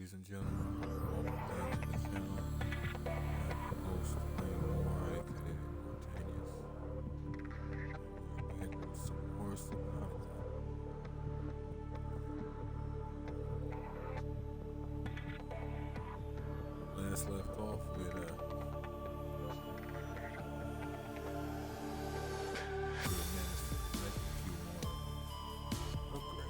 ladies and gentlemen. Welcome back to the channel. I'm your host, Ray aka Martanius. We are back with some more Subnautica. Last left off with we managed to collect a few more upgrades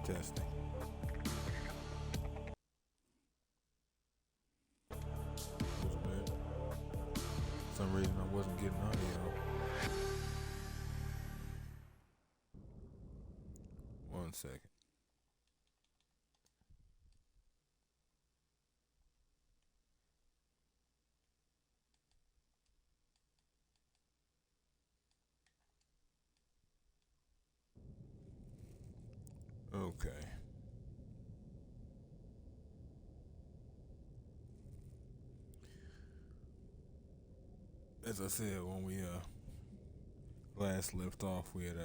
testing. Was weird. For some reason I wasn't getting audio. One second. Okay. As I said, when we last left off, we had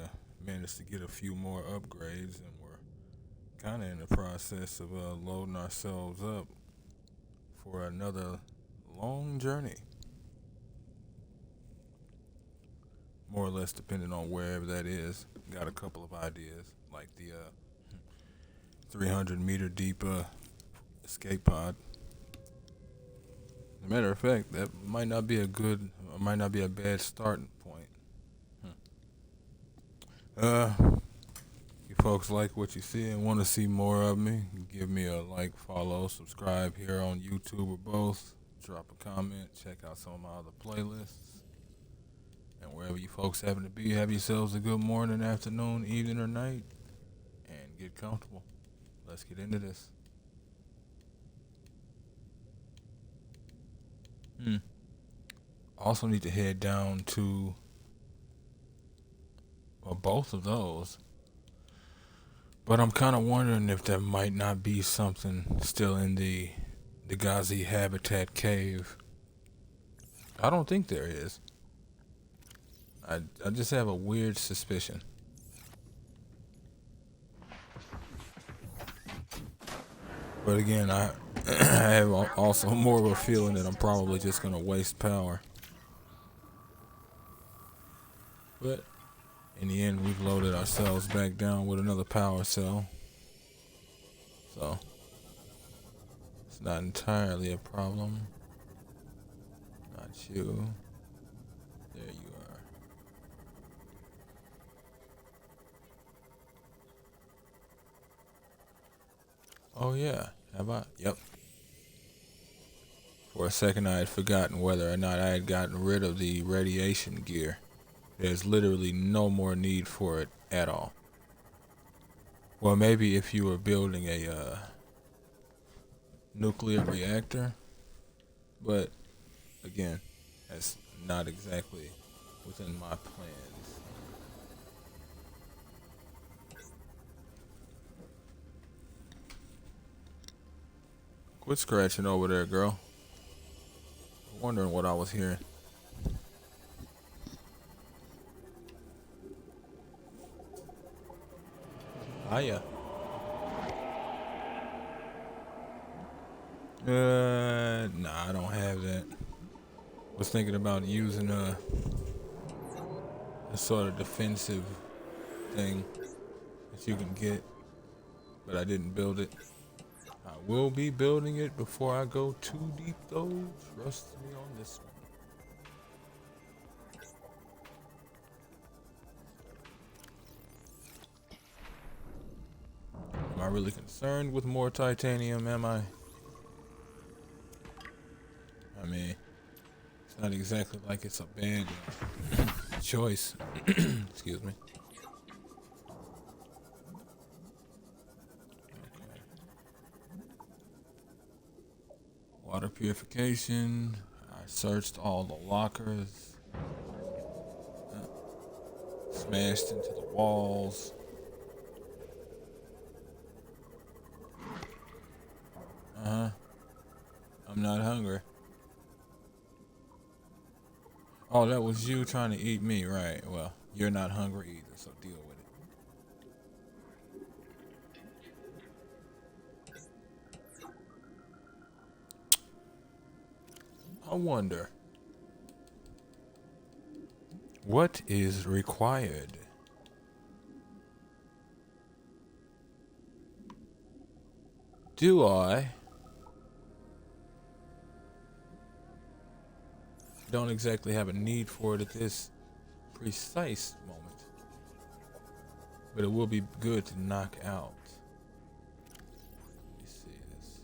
managed to get a few more upgrades, and we're kind of in the process of loading ourselves up for another long journey. More or less, depending on wherever that is. Got a couple of ideas, like the 300-meter deep escape pod. As a matter of fact, that might not be a bad starting point. You folks like what you see and want to see more of me, give me a like, follow, subscribe here on YouTube or both. Drop a comment, check out some of my other playlists. And wherever you folks happen to be, have yourselves a good morning, afternoon, evening, or night. And get comfortable. Let's get into this. Also need to head down to both of those. But I'm kind of wondering if there might not be something still in the Gazi habitat cave. I don't think there is. I just have a weird suspicion. But again, I have also more of a feeling that I'm probably just going to waste power. But in the end, we've loaded ourselves back down with another power cell. So it's not entirely a problem. Not you. There you are. Oh yeah, have I? Yep. For a second I had forgotten whether or not I had gotten rid of the radiation gear. There's literally no more need for it at all. Well, maybe if you were building a nuclear reactor, but again, that's not exactly within my plans. Quit scratching over there, girl. Wondering what I was hearing. Hiya. Nah, I don't have that. Was thinking about using a sort of defensive thing that you can get, but I didn't build it. I will be building it before I go too deep though. Trust me on this one. Am I really concerned with more titanium, am I? I mean, it's not exactly like it's a bad choice. Excuse me. Okay. Water purification. I searched all the lockers. Smashed into the walls. I'm not hungry. Oh, that was you trying to eat me, right? Well, you're not hungry either, so deal with it. I wonder what is required. Do I don't exactly have a need for it at this precise moment, but it will be good to knock out. Let me see this.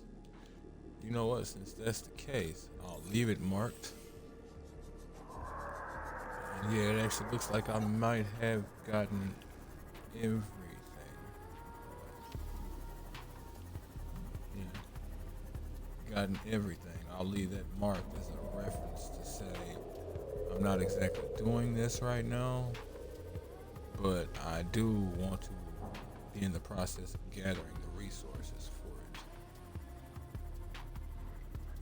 You know what? Since that's the case, I'll leave it marked. And yeah, it actually looks like I might have gotten everything. Yeah, gotten everything. I'll leave that marked as a reference to say I'm not exactly doing this right now, but I do want to be in the process of gathering the resources for it.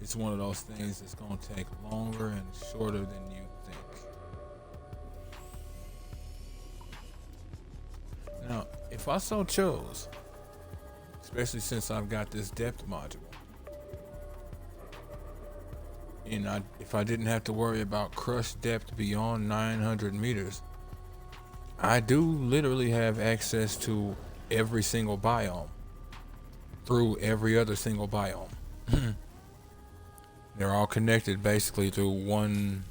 It's one of those things that's going to take longer and shorter than you think. Now, if I so chose, especially since I've got this depth module, and if I didn't have to worry about crush depth beyond 900 meters, I do literally have access to every single biome through every other single biome. They're all connected basically through one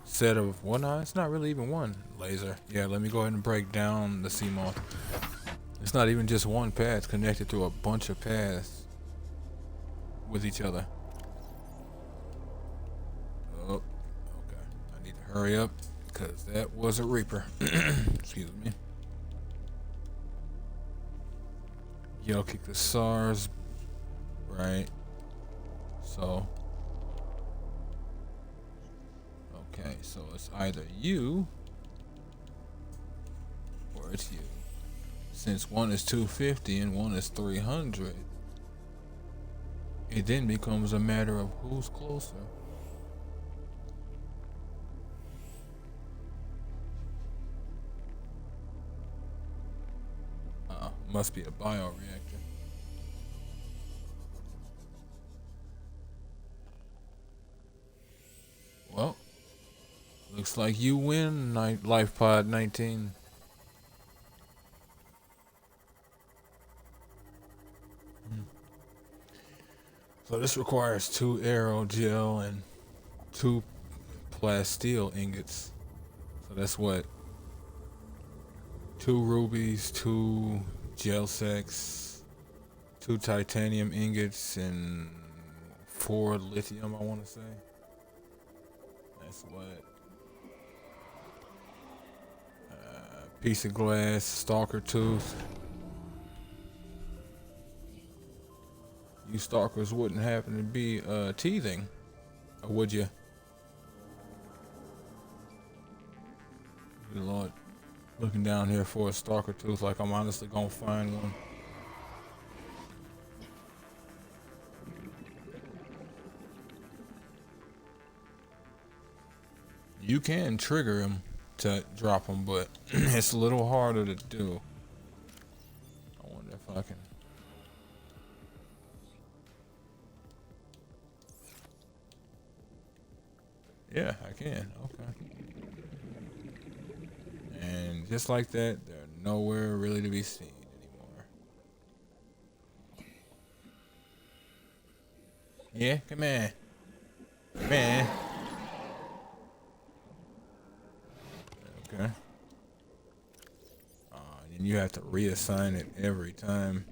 set of, well, no, it's not really even one laser. Yeah, let me go ahead and break down the sea moth. It's not even just one path, it's connected through a bunch of paths with each other. Oh, okay. I need to hurry up because that was a reaper. Excuse me. Yell kick the SARS. Right. So. Okay, so it's either you or it's you. Since one is 250 and one is 300, it then becomes a matter of who's closer. Must be a bioreactor. Well, looks like you win, Life Pod 19. So this requires 2 aerogel and 2 plasteel ingots. So that's what? 2 rubies, 2 gel sacks, 2 titanium ingots, and 4 lithium, I want to say. That's what? Piece of glass, stalker tooth. You stalkers wouldn't happen to be teething, or would you? Good Lord. Looking down here for a stalker tooth like I'm honestly gonna find one. You can trigger him to drop them, but it's a little harder to do. I wonder if I can. Yeah, I can. Okay. And just like that, they're nowhere really to be seen anymore. Yeah, come on. Come on. Okay. And you have to reassign it every time.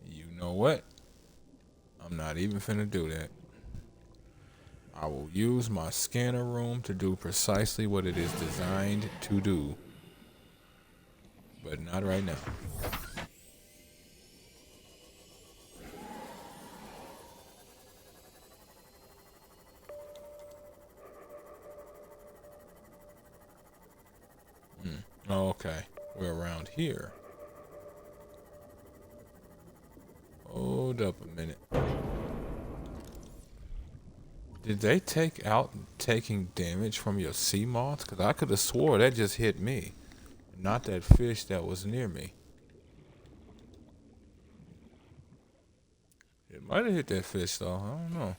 You know what? I'm not even finna do that. I will use my scanner room to do precisely what it is designed to do. But not right now. Oh, okay. We're around here. Hold up a minute. Did they take out taking damage from your sea moth? Because I could have swore that just hit me. Not that fish that was near me. It might have hit that fish though. I don't know.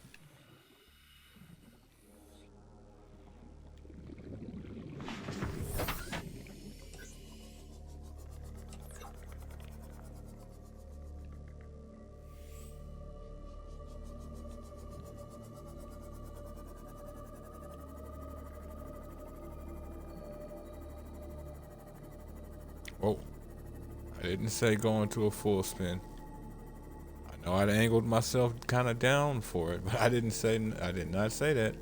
Whoa. I didn't say go into a full spin. I know I'd angled myself kind of down for it, but I did not say that.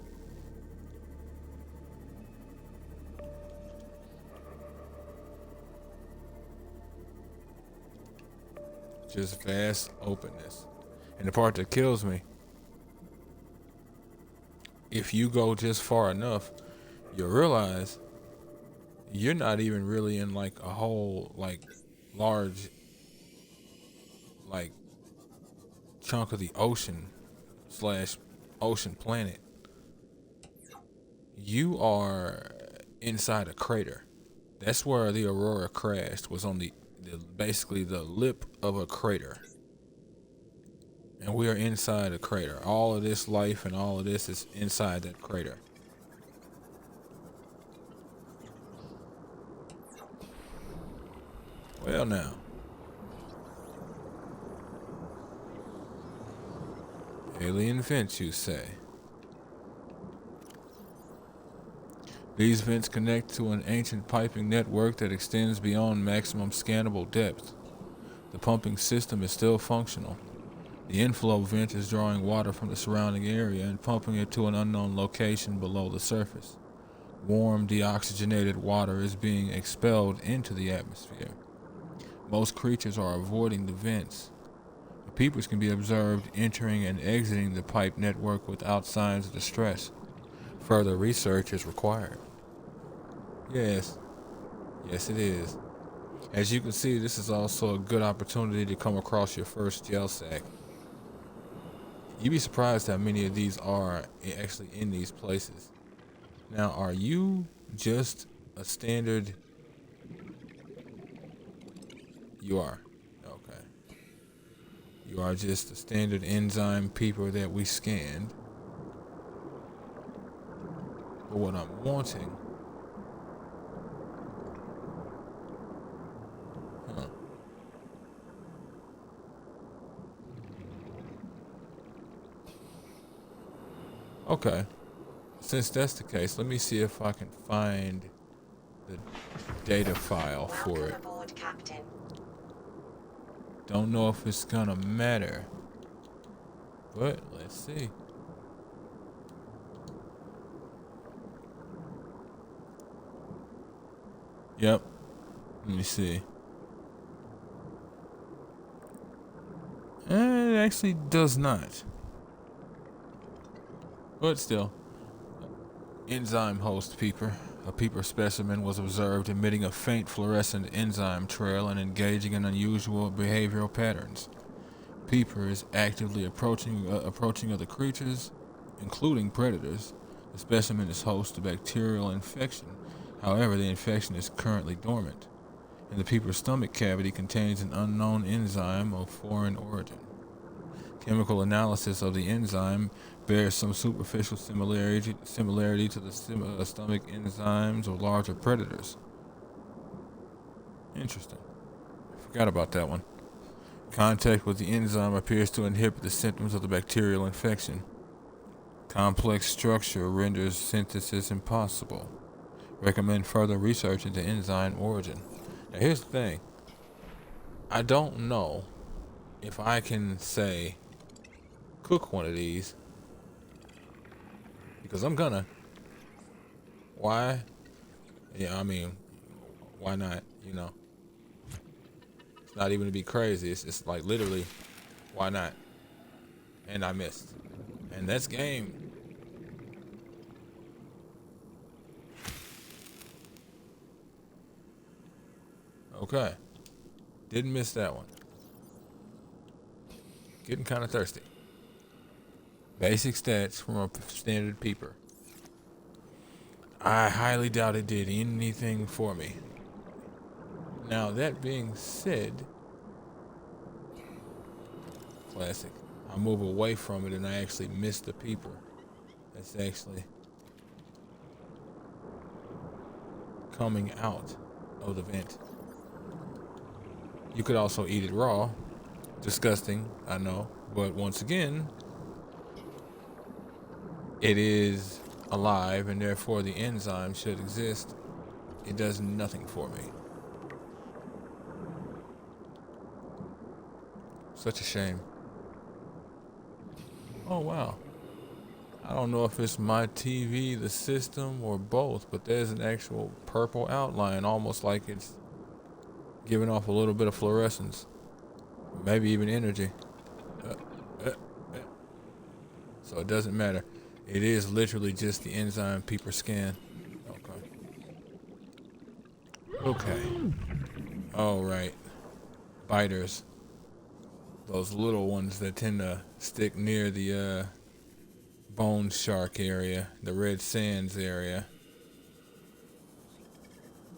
Just vast openness. And the part that kills me, if you go just far enough, you'll realize you're not even really in like a whole like large like chunk of the ocean slash ocean planet. You are inside a crater. That's where the Aurora crashed, was on the basically the lip of a crater. And we are inside a crater. All of this life and all of this is inside that crater. Well now. Alien vents, you say? These vents connect to an ancient piping network that extends beyond maximum scannable depth. The pumping system is still functional. The inflow vent is drawing water from the surrounding area and pumping it to an unknown location below the surface. Warm, deoxygenated water is being expelled into the atmosphere. Most creatures are avoiding the vents. The peepers can be observed entering and exiting the pipe network without signs of distress. Further research is required. Yes. Yes, it is. As you can see, this is also a good opportunity to come across your first gel sack. You'd be surprised how many of these are actually in these places. Now, are you just a standard? You are. Okay. You are just a standard enzyme peeper that we scanned. But what I'm wanting... Huh. Okay. Since that's the case, let me see if I can find the data file for it. Aboard, Captain. Don't know if it's gonna matter, but let's see. Yep. Let me see. It actually does not. But still. Enzyme host peeper. A peeper specimen was observed emitting a faint fluorescent enzyme trail and engaging in unusual behavioral patterns. Peeper is actively approaching other creatures, including predators. The specimen is host to bacterial infection. However, the infection is currently dormant. And the peeper's stomach cavity contains an unknown enzyme of foreign origin. Chemical analysis of the enzyme bears some superficial similarity to the stomach enzymes of larger predators. Interesting. Forgot about that one. Contact with the enzyme appears to inhibit the symptoms of the bacterial infection. Complex structure renders synthesis impossible. Recommend further research into enzyme origin. Now here's the thing. I don't know if I can say cook one of these, because I'm gonna. Why? Yeah, I mean, why not? You know, it's not even to be crazy. It's like literally, why not? And I missed, and that's game. Okay. Didn't miss that one. Getting kind of thirsty. Basic stats from a standard peeper. I highly doubt it did anything for me. Now, that being said, classic. I move away from it and I actually miss the peeper. That's actually coming out of the vent. You could also eat it raw. Disgusting, I know. But once again, it is alive and therefore the enzyme should exist. It does nothing for me. Such a shame. Oh wow. I don't know if it's my TV, the system, or both, but there's an actual purple outline, almost like it's giving off a little bit of fluorescence. Maybe even energy. Uh, uh, uh. So it doesn't matter. It is literally just the enzyme peeper scan. Okay. All right. Biters. Those little ones that tend to stick near the bone shark area, the red sands area.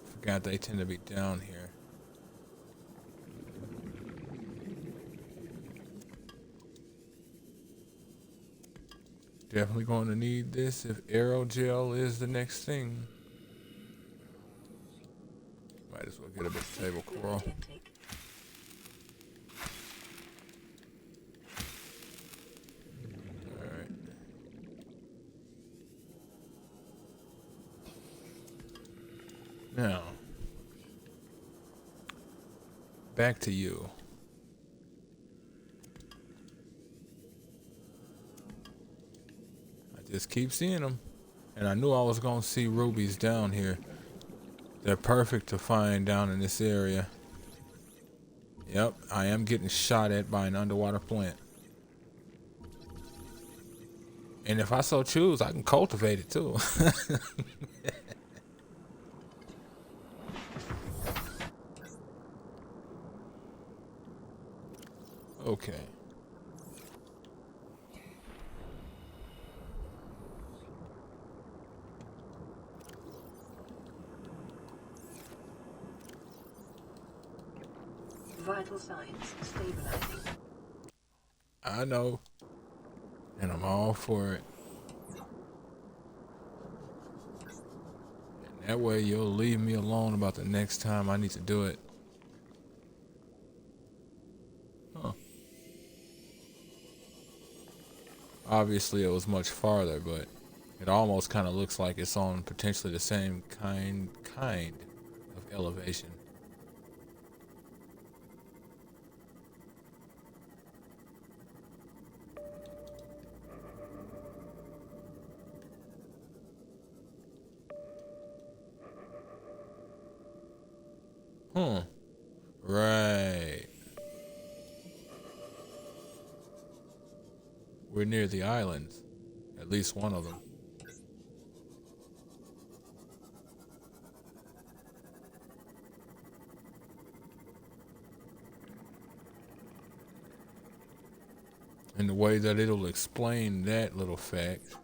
Forgot they tend to be down here. Definitely going to need this if aerogel is the next thing. Might as well get a bit of table coral. Alright. Now, back to you. I just keep seeing them. And I knew I was going to see rubies down here. They're perfect to find down in this area. Yep, I am getting shot at by an underwater plant. And if I so choose, I can cultivate it too. Okay. Vital signs stabilizing. I know. And I'm all for it. And that way you'll leave me alone about the next time I need to do it. Huh. Obviously it was much farther, but it almost kind of looks like it's on potentially the same kind of elevation. Right. We're near the islands. At least one of them. And the way that it'll explain that little fact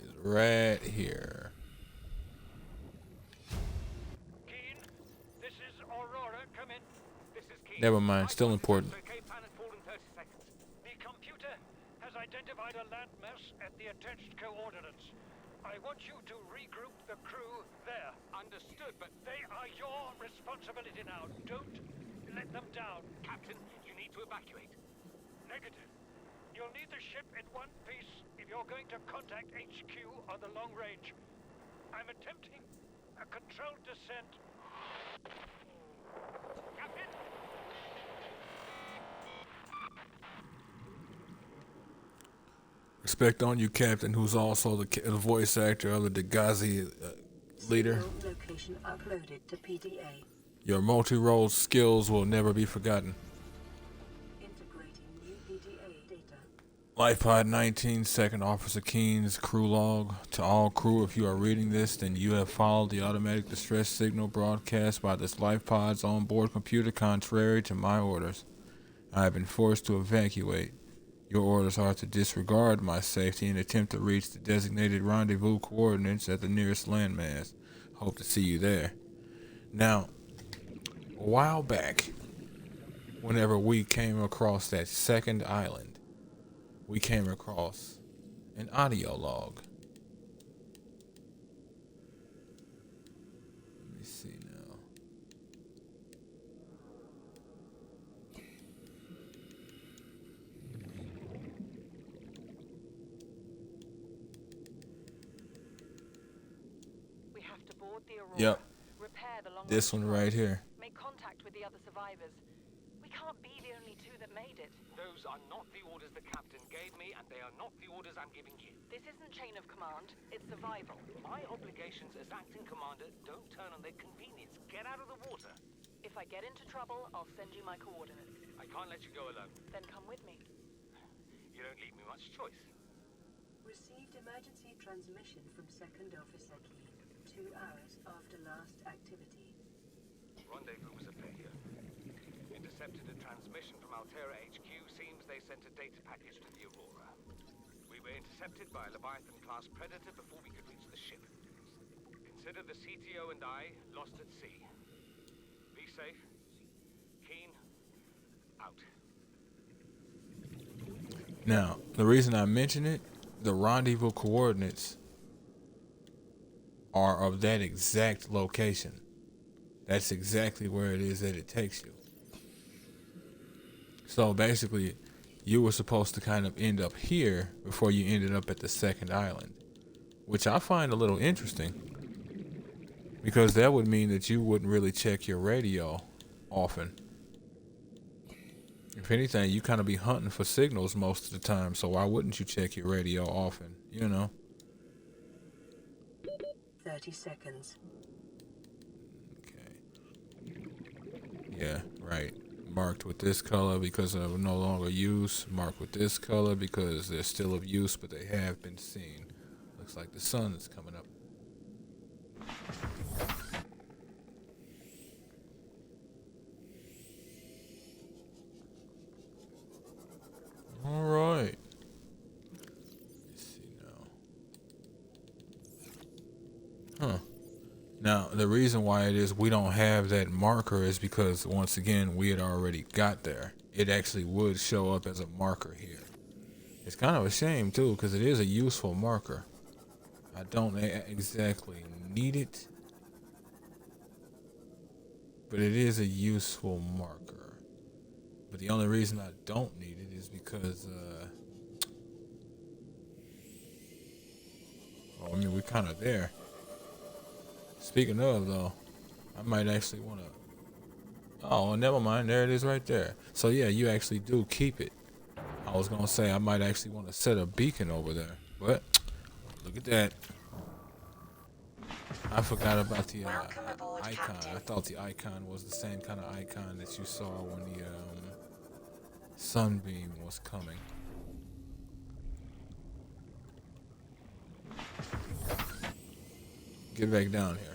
is right here. Never mind, still important. The computer has identified a landmass at the attached coordinates. I want you to regroup the crew there. Understood, but they are your responsibility now. Don't let them down. Captain, you need to evacuate. Negative. You'll need the ship in one piece if you're going to contact HQ on the long range. I'm attempting a controlled descent. Captain? Respect on you, Captain, who's also the voice actor of the Dagazi leader. Location uploaded to PDA. Your multi-role skills will never be forgotten. Integrating new PDA data. LifePod 19, Second Officer Keen's crew log. To all crew, if you are reading this, then you have followed the automatic distress signal broadcast by this LifePod's onboard computer contrary to my orders. I have been forced to evacuate. Your orders are to disregard my safety and attempt to reach the designated rendezvous coordinates at the nearest landmass. Hope to see you there. Now, a while back, whenever we came across that second island, we came across an audio log. Let me see now. We have to board the Aurora. Yep, Repair the long this one right here. Make contact with the other survivors. We can't be the only two that made it. Those are not the orders the captain gave me, and they are not the orders I'm giving you. This isn't chain of command, it's survival. My obligations as acting commander don't turn on their convenience. Get out of the water. If I get into trouble, I'll send you my coordinates. I can't let you go alone. Then come with me. You don't leave me much choice. Received emergency transmission from Second Officer Keen 2 hours after last activity. Rendezvous was a failure. Intercepted a transmission from Altera HQ. Seems they sent a data package to the Aurora. We were intercepted by a Leviathan-class predator before we could reach the ship. Consider the CTO and I lost at sea. Be safe. Keen. Out. Now, the reason I mention it, the rendezvous coordinates are of that exact location. That's exactly where it is that it takes you. So basically, you were supposed to kind of end up here before you ended up at the second island, which I find a little interesting because that would mean that you wouldn't really check your radio often. If anything, you kind of be hunting for signals most of the time, so why wouldn't you check your radio often, you know? 30 seconds. Okay. Yeah, right. Marked with this color because of no longer use. Marked with this color because they're still of use, but they have been seen. Looks like the sun is coming up. All right. Let's see now. Huh. Now, the reason why it is we don't have that marker is because, once again, we had already got there. It actually would show up as a marker here. It's kind of a shame, too, because it is a useful marker. I don't exactly need it, but it is a useful marker. But the only reason I don't need it is because, well, I mean, we're kind of there. Speaking of, though, I might actually want to... Oh, never mind. There it is right there. So, yeah, you actually do keep it. I was going to say I might actually want to set a beacon over there. But, look at that. I forgot about the icon. I thought the icon was the same kind of icon that you saw when the sunbeam was coming. Get back down here.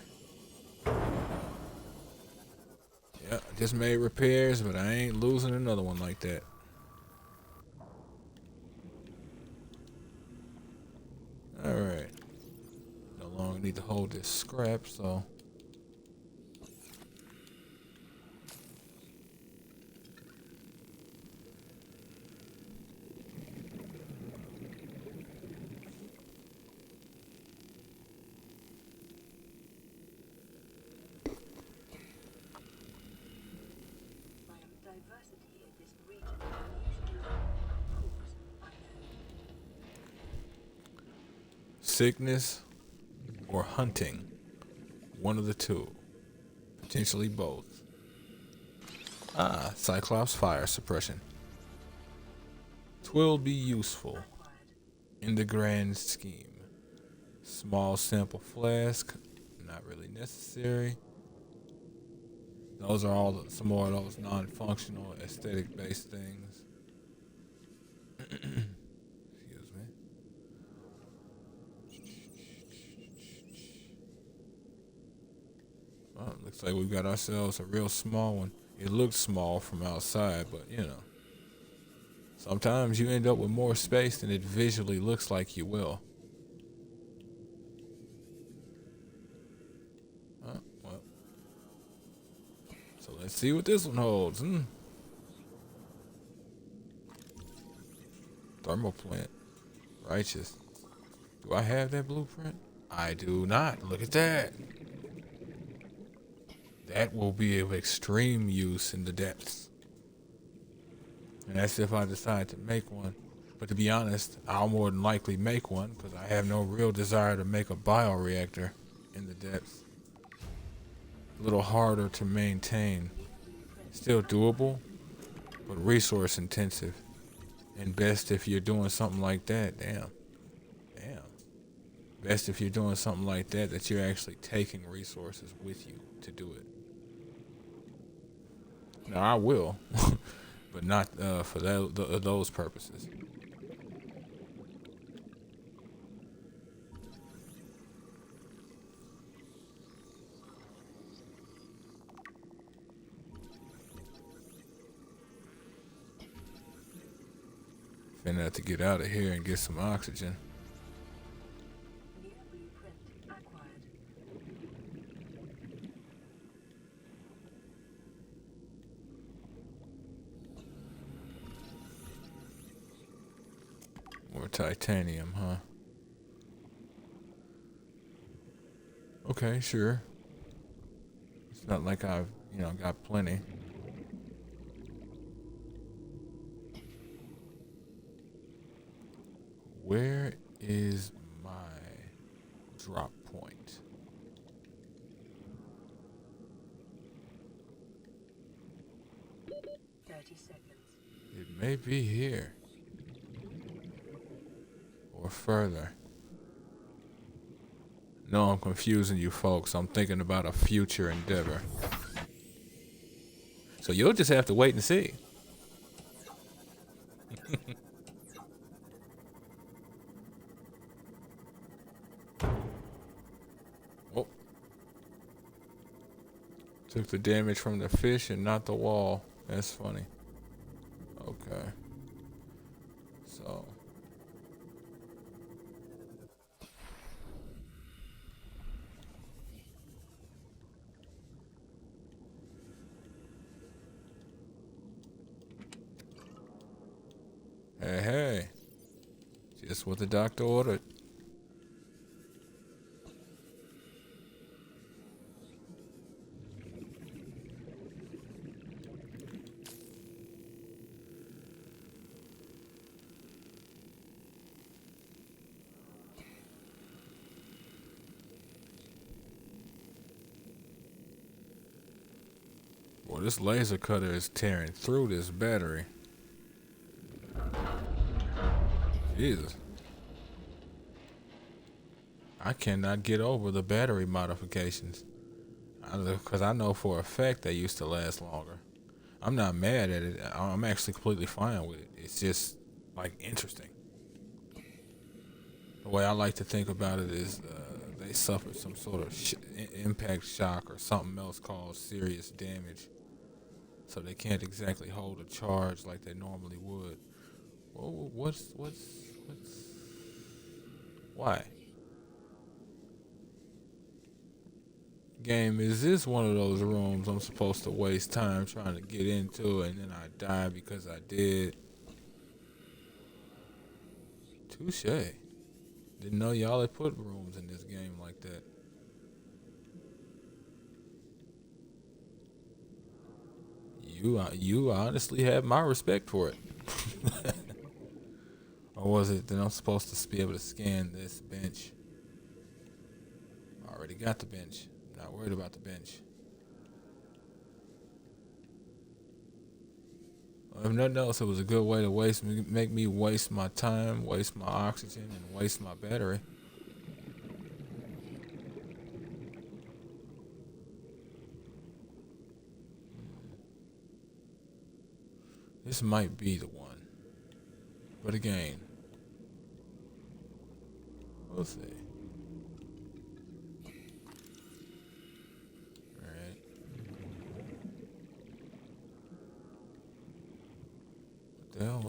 Yeah, I just made repairs, but I ain't losing another one like that. Alright. No longer need to hold this scrap, so... Biodiversity in this region is usually of course unknown. Sickness or hunting. One of the two. Potentially both. Ah, Cyclops fire suppression. 'Twill be useful Acquired. in the grand scheme. Small sample flask, not really necessary. Those are all some more of those non-functional aesthetic based things. Well, looks like we've got ourselves a real small one. It looks small from outside, but you know, sometimes you end up with more space than it visually looks like you will. Well, so let's see what this one holds. Thermal plant. Righteous. Do I have that blueprint? I do not. Look at that. That will be of extreme use in the depths. And that's if I decide to make one. But to be honest, I'll more than likely make one because I have no real desire to make a bioreactor in the depths. A little harder to maintain. Still doable, but resource intensive. And best if you're doing something like that. Damn. Best if you're doing something like that, that you're actually taking resources with you to do it. Now I will, but not for those purposes. Finna have to get out of here and get some oxygen. New blueprint acquired. More titanium, huh? Okay, sure. It's not like I've, got plenty. Where is my drop point? It may be here. Or further. No, I'm confusing you folks. I'm thinking about a future endeavor. So you'll just have to wait and see. Oh. Took the damage from the fish and not the wall. That's funny. Okay. So. Hey. Just what the doctor ordered. Well, this laser cutter is tearing through this battery. Jesus. I cannot get over the battery modifications. Because I know for a fact they used to last longer. I'm not mad at it. I'm actually completely fine with it. It's just, like, interesting. The way I like to think about it is they suffered some sort of impact shock or something else caused serious damage. So they can't exactly hold a charge like they normally would. Well, why? Game, is this one of those rooms I'm supposed to waste time trying to get into and then I die because I did? Touche. Didn't know y'all had put rooms in this game like that. You honestly have my respect for it. Or was it that I'm supposed to be able to scan this bench? I already got the bench. Not worried about the bench. If nothing else, it was a good way to make me waste my time, waste my oxygen, and waste my battery. This might be the one. But again, we'll see.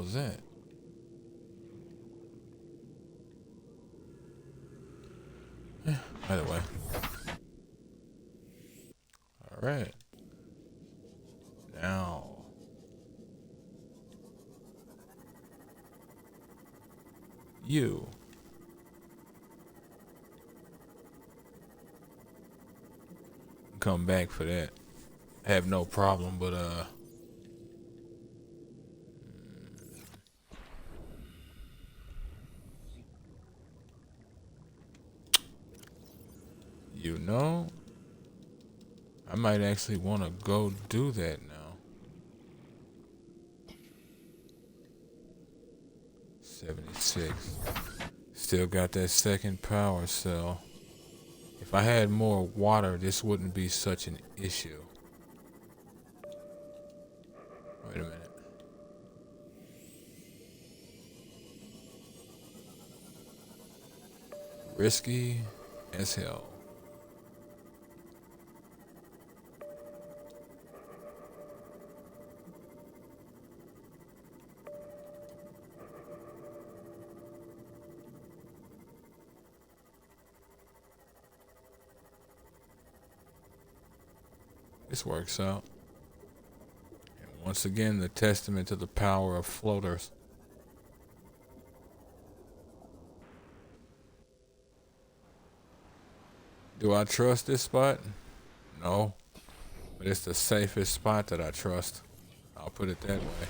was that? Either way. Alright. Now. You. Come back for that. Have no problem, but you know, I might actually want to go do that now. 76. Still got that second power cell. If I had more water, this wouldn't be such an issue. Wait a minute. Risky as hell. This works out. And once again, the testament to the power of floaters. Do I trust this spot? No. But it's the safest spot that I trust. I'll put it that way.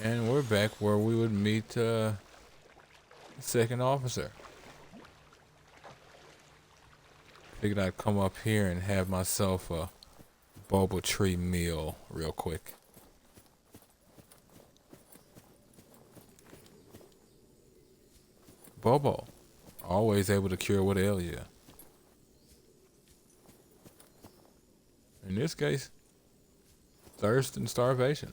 And we're back where we would meet the second officer. Figured I'd come up here and have myself a boba tree meal real quick. Bobo. Always able to cure what ails you. In this case, thirst and starvation.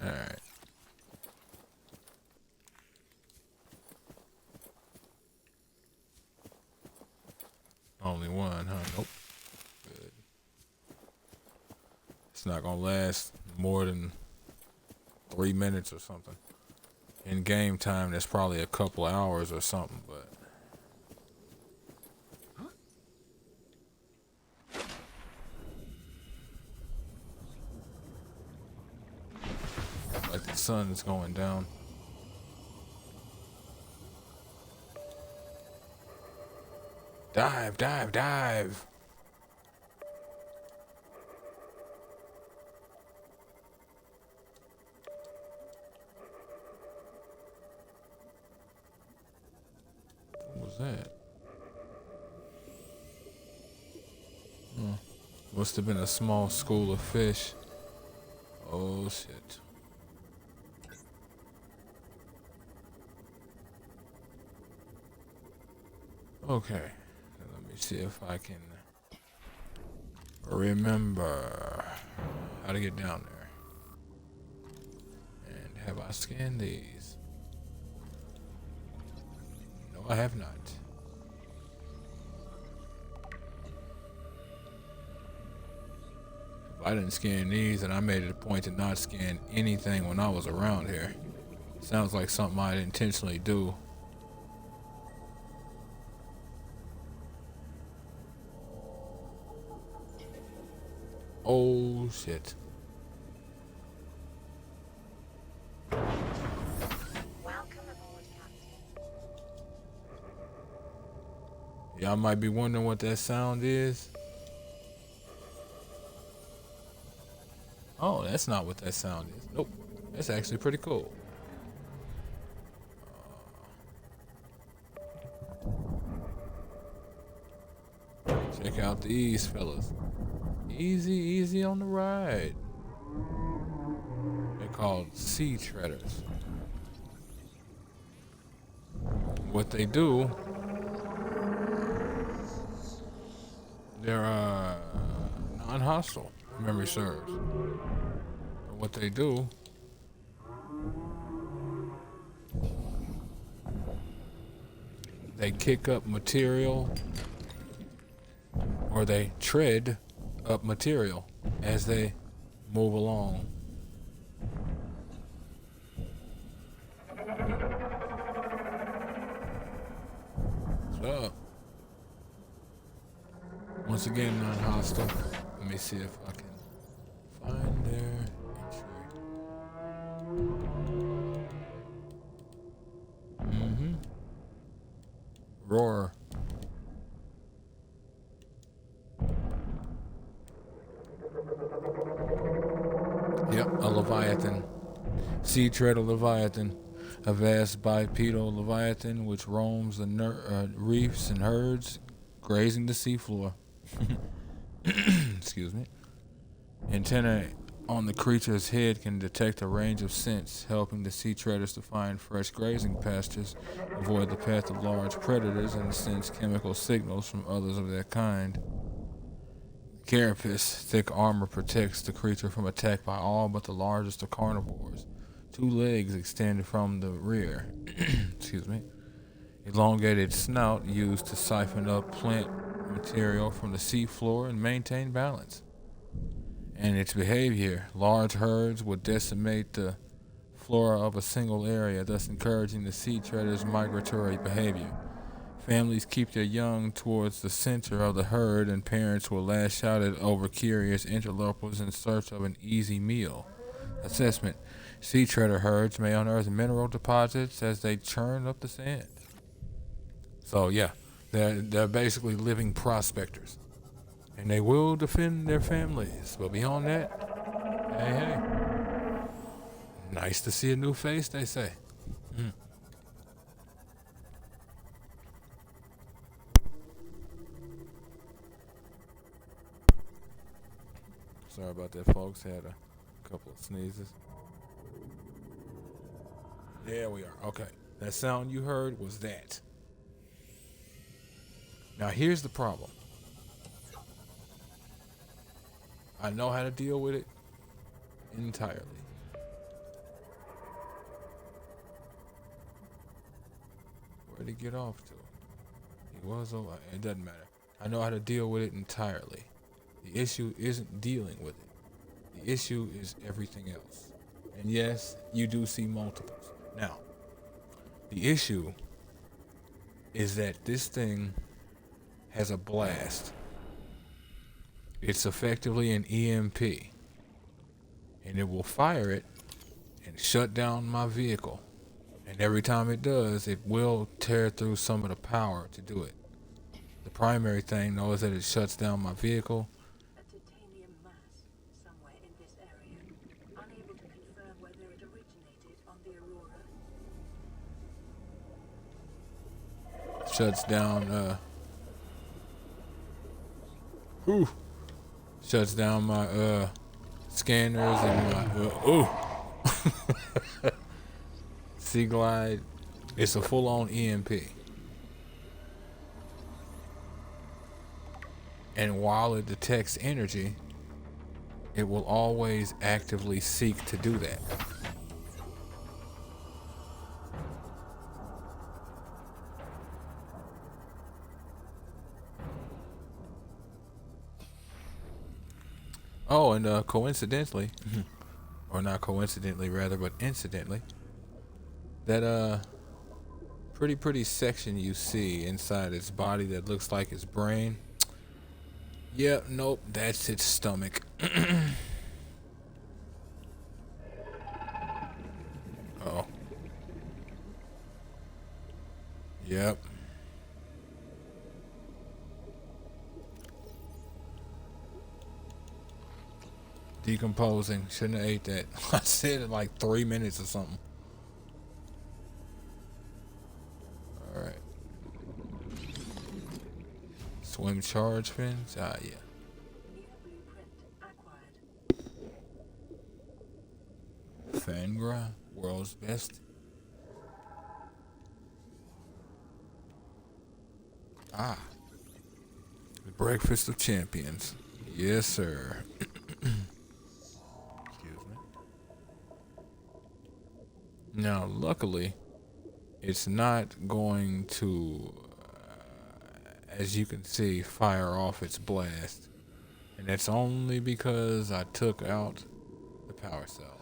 Alright. Only one, huh? Nope. Good. It's not gonna last more than 3 minutes or something. In game time, that's probably a couple hours or something, but like the sun is going down. Dive, dive, dive. What was that? Must have been a small school of fish. Oh shit. Okay. Let me see if I can remember how to get down there. And have I scanned these? No, I have not. If I didn't scan these, and I made it a point to not scan anything when I was around here. Sounds like something I'd intentionally do. Oh shit. Welcome aboard, Captain. Y'all might be wondering what that sound is. Oh, that's not what that sound is. Nope. That's actually pretty cool. Check out these fellas. Easy, easy on the ride. They're called sea treaders. What they do, they're non-hostile, if memory serves. But what they do, they kick up material or they tread up material as they move along. What's up? Once again, non-hostile. Let me see if I can find their entry. Roar. Yep, a leviathan. Sea treader leviathan. A vast bipedal leviathan which roams the reefs and herds, grazing the seafloor. Excuse me. Antennae on the creature's head can detect a range of scents, helping the sea treaders to find fresh grazing pastures, avoid the path of large predators, and sense chemical signals from others of their kind. Carapace, thick armor protects the creature from attack by all but the largest of carnivores. 2 legs extend from the rear. Excuse me. Elongated snout used to siphon up plant material from the seafloor and maintain balance. And its behavior, large herds would decimate the flora of a single area, thus encouraging the sea treader's migratory behavior. Families keep their young towards the center of the herd, and parents will lash out at over-curious interlopers in search of an easy meal. Assessment. Sea treader herds may unearth mineral deposits as they churn up the sand. So yeah, they're basically living prospectors. And they will defend their families. But beyond that, hey. Nice to see a new face, they say. Sorry about that, folks. Had a couple of sneezes. There we are. Okay. That sound you heard was that. Now here's the problem. I know how to deal with it entirely. Where'd he get off to? He was over. It doesn't matter. I know how to deal with it entirely. The issue isn't dealing with it. The issue is everything else. And yes, you do see multiples. Now, the issue is that this thing has a blast. It's effectively an EMP. And it will fire it and shut down my vehicle. And every time it does, it will tear through some of the power to do it. The primary thing, though, is that it shuts down my vehicle. A titanium mass somewhere in this area. Unable to confirm whether it originated on the Aurora. Shuts down, shuts down my, scanners and my, Sea Glide. It's a full-on EMP. And while it detects energy, it will always actively seek to do that. Oh, and coincidentally, or not coincidentally rather, but incidentally, that pretty section you see inside its body that looks like its brain. Yep, nope, that's its stomach. Oh. Yep. Decomposing. Shouldn't have ate that. I said it like 3 minutes or something. Alright. Swim charge fins? Ah, yeah. New blueprint acquired. Fangra, world's best. Ah. The breakfast of champions. Yes, sir. Excuse me. Now, luckily, it's not going to as you can see, fire off its blast. And it's only because I took out the power cell.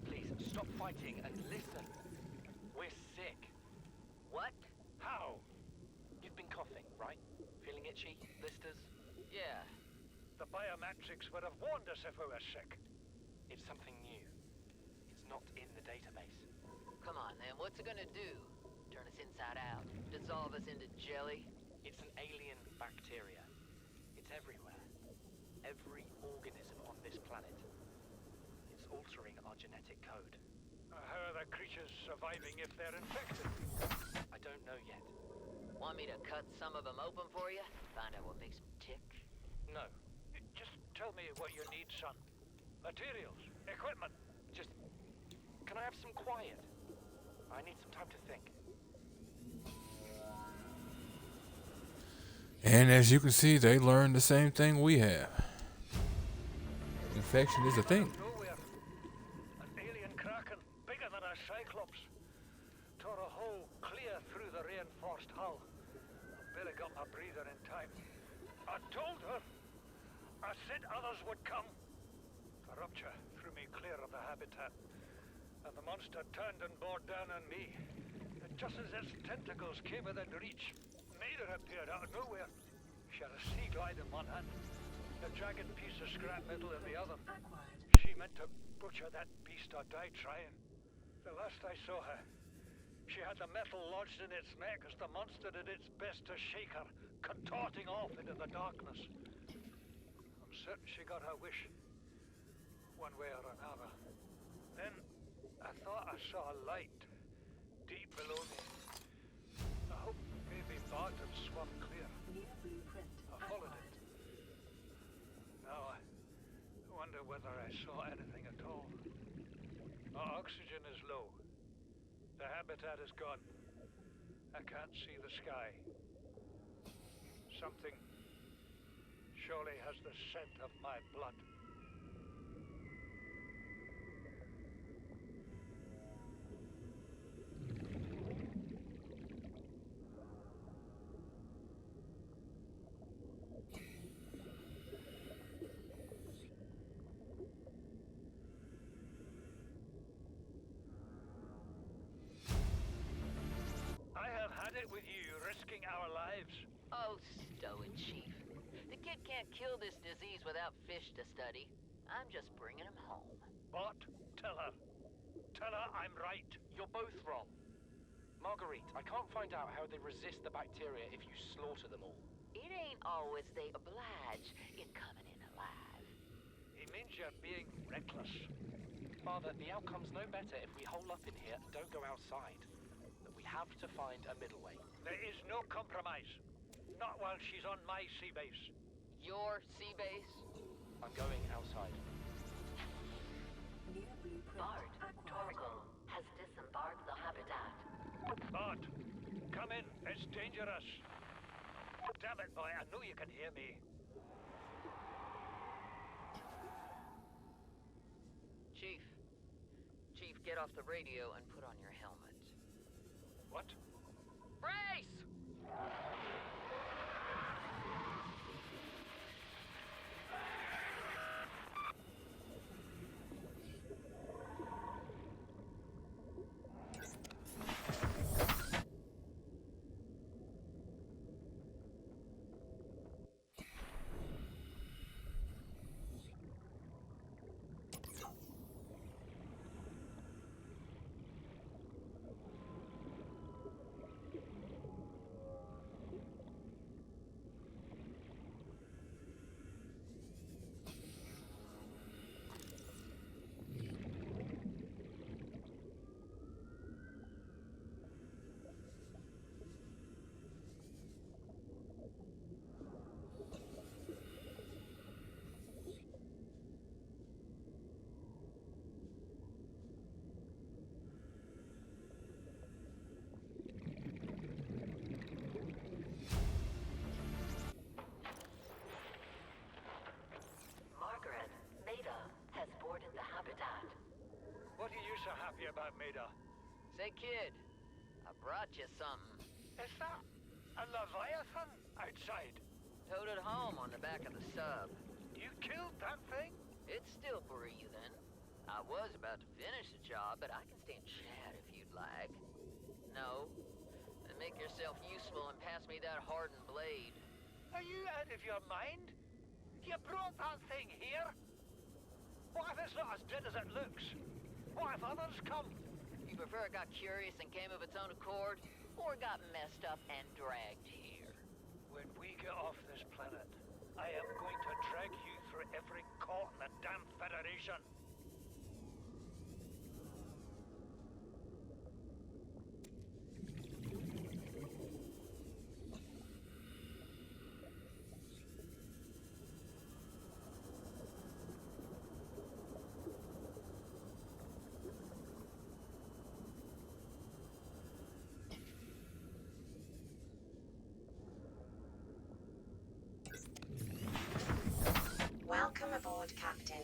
Please, stop fighting and listen. We're sick. What? How? You've been coughing, right? Feeling itchy? Blisters? Yeah. The biometrics would have warned us if we were sick. It's something new. It's not in the database. Come on, then. What's it gonna do? Turn us inside out? Dissolve us into jelly? It's an alien bacteria. It's everywhere. Every organism on this planet. It's altering our genetic code. How are the creatures surviving if they're infected? I don't know yet. Want me to cut some of them open for you? Find out what makes them tick? No. Just tell me what you need, son. Materials, equipment. Just... Can I have some quiet? I need some time to think. And as you can see, they learned the same thing we have. Infection is a thing. Nowhere. An alien kraken, bigger than a cyclops. Tore a hole clear through the reinforced hull. I barely got my breather in time. I told her. I said others would come. The rupture threw me clear of the habitat. And the monster turned and bore down on me. And just as its tentacles came within reach, Maida appeared out of nowhere. She had a sea glide in one hand, a jagged piece of scrap metal in the other. She meant to butcher that beast or die trying. The last I saw her, she had the metal lodged in its neck as the monster did its best to shake her, contorting off into the darkness. I'm certain she got her wish, one way or another. Then I thought I saw a light deep below me. I hope maybe Bart had swum clear. I followed it. Now I wonder whether I saw anything at all. My oxygen is low. The habitat is gone. I can't see the sky. Something surely has the scent of my blood. With you, risking our lives. Oh, stow it, Chief. The kid can't kill this disease without fish to study. I'm just bringing him home. But tell her. Tell her I'm right. You're both wrong. Marguerite, I can't find out how they resist the bacteria if you slaughter them all. It ain't always they oblige in coming in alive. He means you're being reckless. Father, the outcome's no better if we hole up in here and don't go outside. We have to find a middle way. There is no compromise. Not while she's on my sea base. Your sea base? I'm going outside. Bart, Torgal has disembarked the habitat. Bart, come in. It's dangerous. Damn it, boy. I know you can hear me. Chief, get off the radio and put on your helmet. What? Brace! happy about Maida. Say, kid, I brought you something. Is that a Leviathan? outside. Towed it home on the back of the sub. You killed that thing? It's still breathing. I was about to finish the job, but I can stand chat if you'd like. No? Then make yourself useful and pass me that hardened blade. Are you out of your mind? You brought that thing here? What if it's not as dead as it looks? What if others come? You prefer it got curious and came of its own accord, or got messed up and dragged here? When we get off this planet, I am going to drag you through every court in the damn Federation. Welcome aboard, Captain.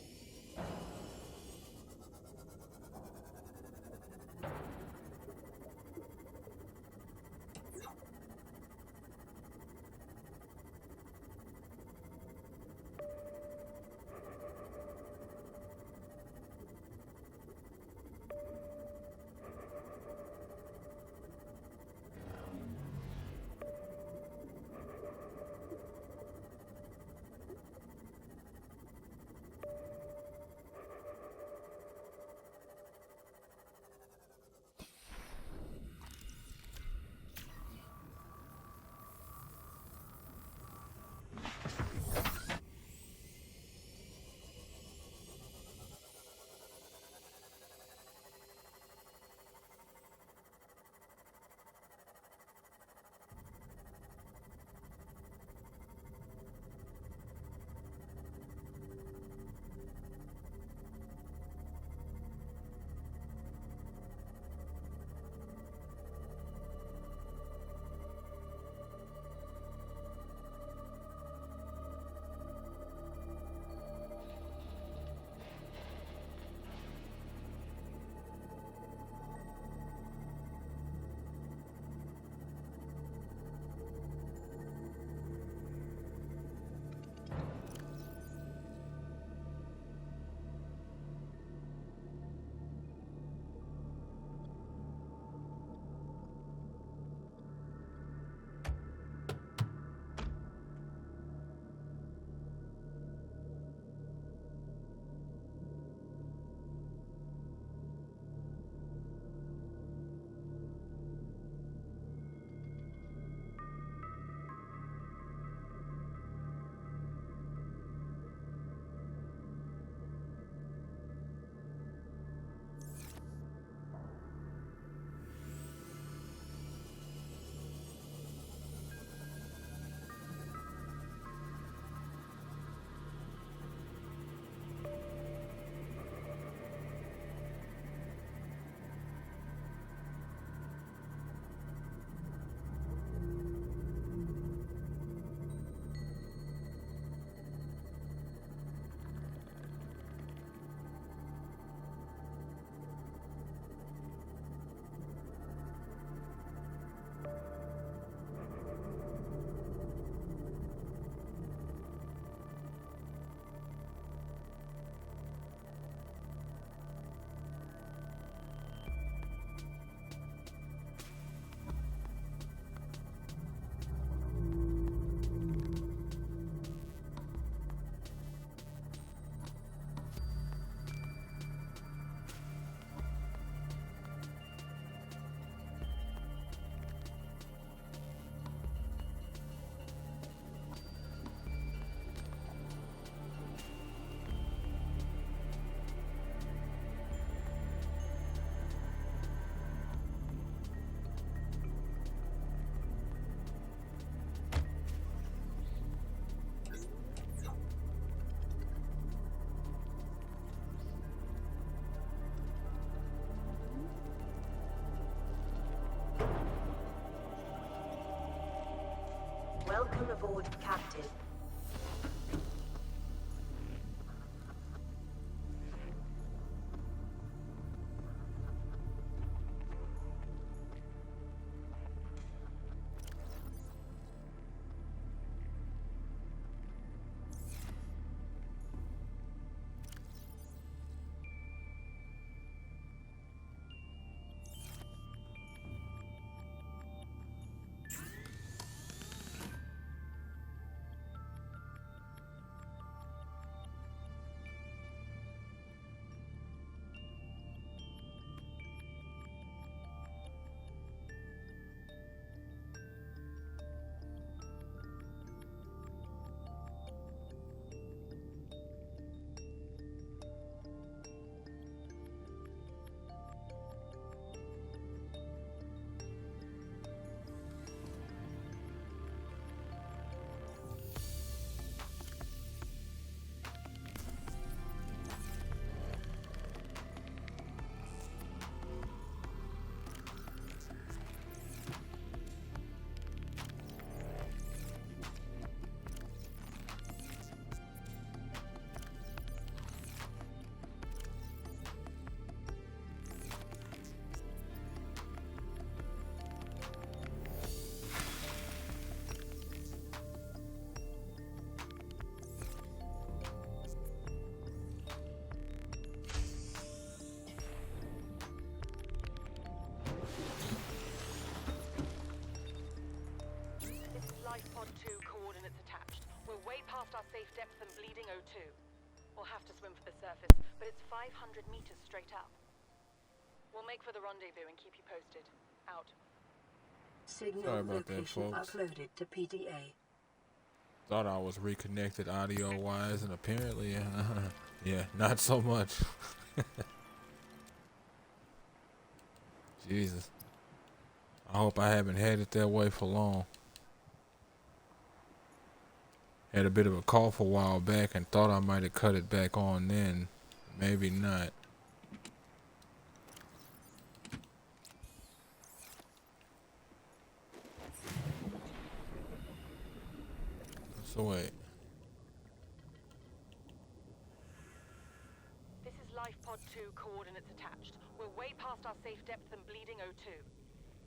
depth than bleeding O2. We'll have to swim for the surface, but it's 500 meters straight up. We'll make for the rendezvous and keep you posted. Out. Signal Sorry about that, location folks. uploaded to PDA. Thought I was reconnected audio wise, and apparently, yeah, not so much. Jesus. I hope I haven't had it that way for long. Had a bit of a cough a while back and thought I might have cut it back on then. Maybe not. So wait. This is Life Pod 2, coordinates attached. We're way past our safe depth than bleeding O2.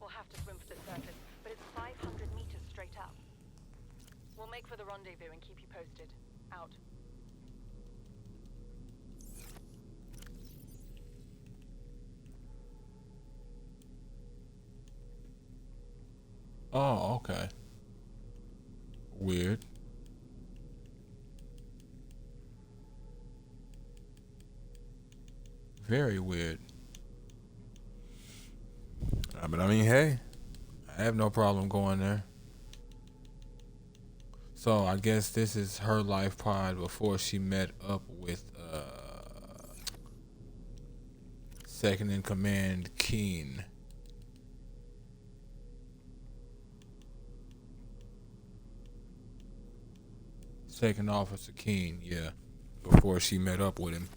We'll have to swim for the surface, but it's 500 meters straight up. We'll make for the rendezvous and keep you posted. Out. Oh, okay. Weird. Very weird. But I mean, hey, I have no problem going there. So I guess this is her life pod before she met up with second in command Keen. Second Officer Keen, yeah. Before she met up with him.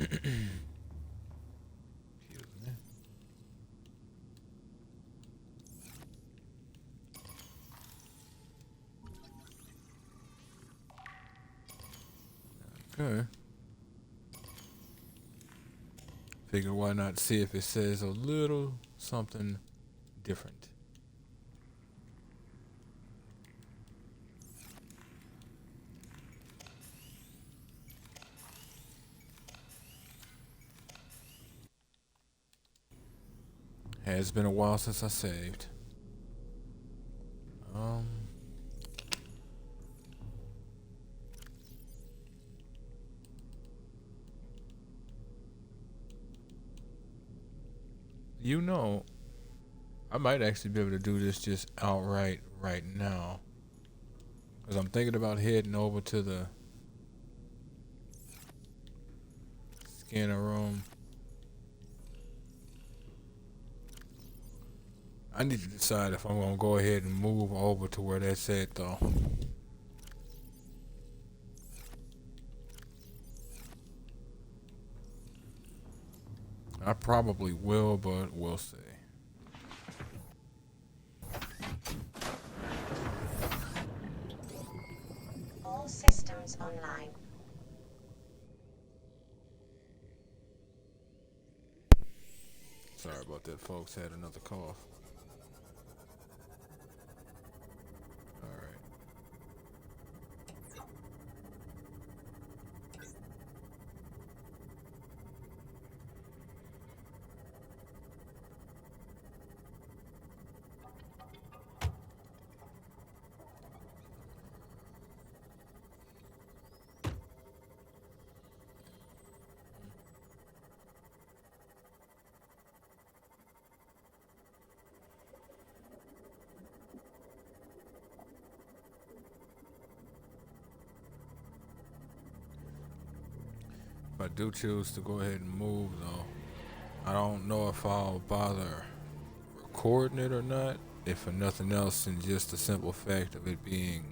Excuse me. Okay. Figure why not see if it says a little something different. Has been a while since I saved. You know, I might actually be able to do this just outright right now. Because I'm thinking about heading over to the scanner room. I need to decide if I'm going to go ahead and move over to where that's at, though. I probably will, but we'll see. All systems online. Sorry about that, folks. Had another cough. Alright. If I do choose to go ahead and move, though, I don't know if I'll bother recording it or not, if for nothing else than just the simple fact of it being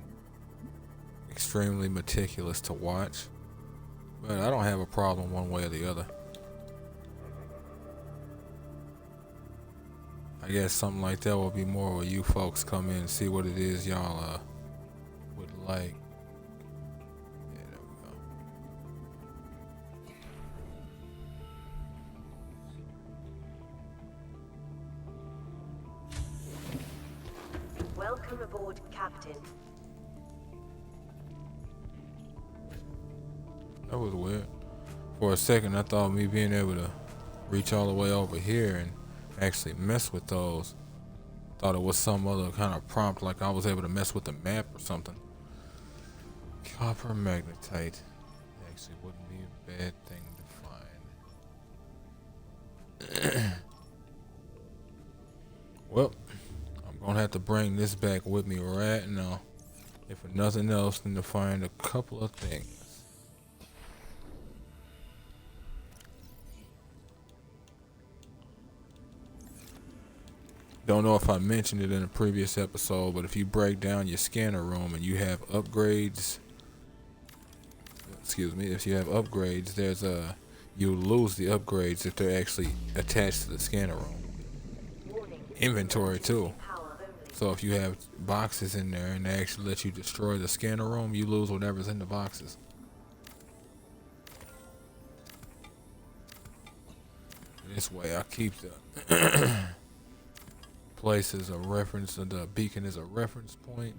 extremely meticulous to watch. But I don't have a problem one way or the other. I guess something like that will be more where you folks come in and see what it is y'all would like. Yeah, there we go. Welcome aboard, Captain. That was weird. For a second, I thought me being able to reach all the way over here and actually mess with those. Thought it was some other kind of prompt, like I was able to mess with the map or something. Copper magnetite actually wouldn't be a bad thing to find. Well, I'm gonna have to bring this back with me right now. If for nothing else than to find a couple of things. Don't know if I mentioned it in a previous episode, but if you break down your scanner room and you have upgrades, if you have upgrades, there's you lose the upgrades if they're actually attached to the scanner room. Inventory too. So if you have boxes in there and they actually let you destroy the scanner room, you lose whatever's in the boxes. This way I keep the place as a reference, the beacon is a reference point.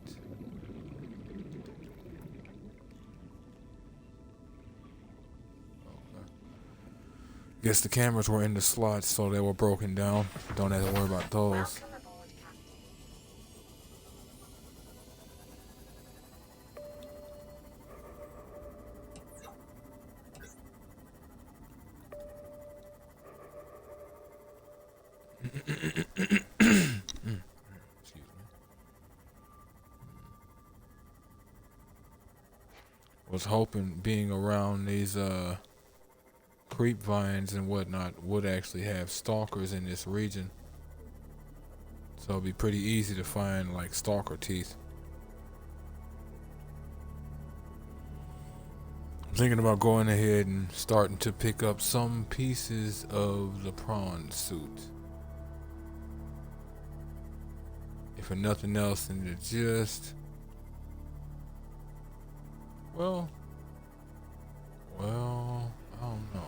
Okay. Guess the cameras were in the slots, so they were broken down. Don't have to worry about those. Was hoping being around these creep vines and whatnot would actually have stalkers in this region, so it'd be pretty easy to find like stalker teeth. I'm thinking about going ahead and starting to pick up some pieces of the prawn suit, if for nothing else than to just Well, I don't know.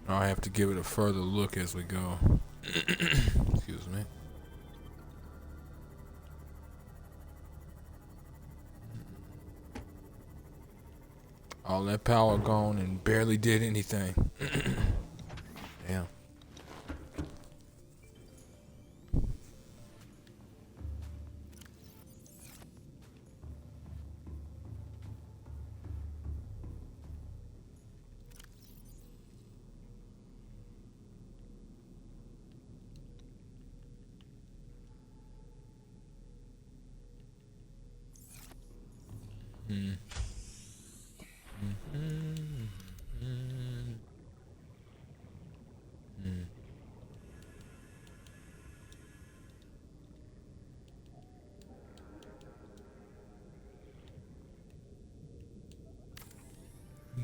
I have to give it a further look as we go. Excuse me. All that power gone and barely did anything. Damn.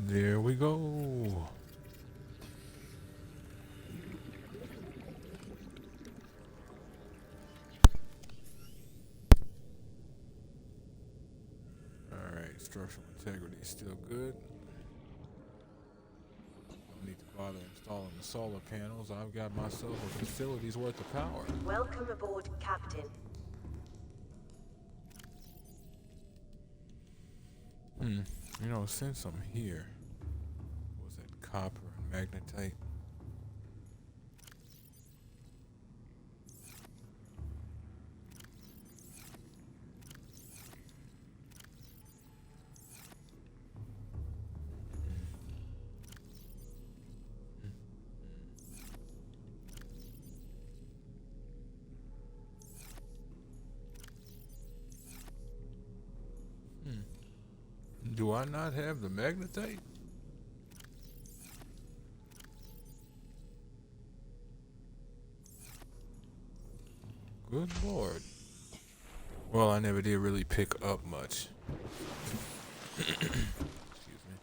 There we go. Alright, structural integrity is still good. Don't need to bother installing the solar panels. I've got myself a facility's worth of power. Welcome aboard, Captain. You know, since I'm here, was it copper and magnetite? Do I not have the magnetite? Good lord. Well, I never did really pick up much. Excuse me.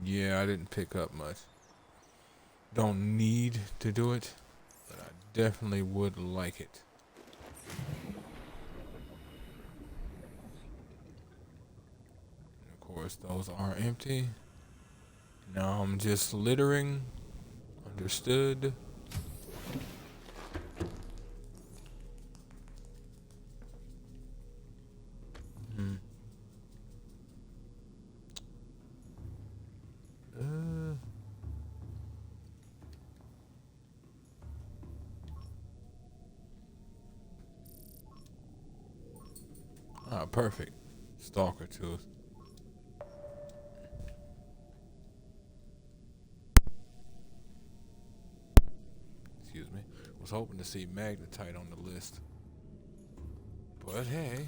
Yeah, I didn't pick up much. Don't need to do it, but I definitely would like it. Of course, those are empty. Now I'm just littering. Understood. Hmm. Uh. Ah, perfect. Stalker tooth. Excuse me. Was hoping to see magnetite on the list. But hey.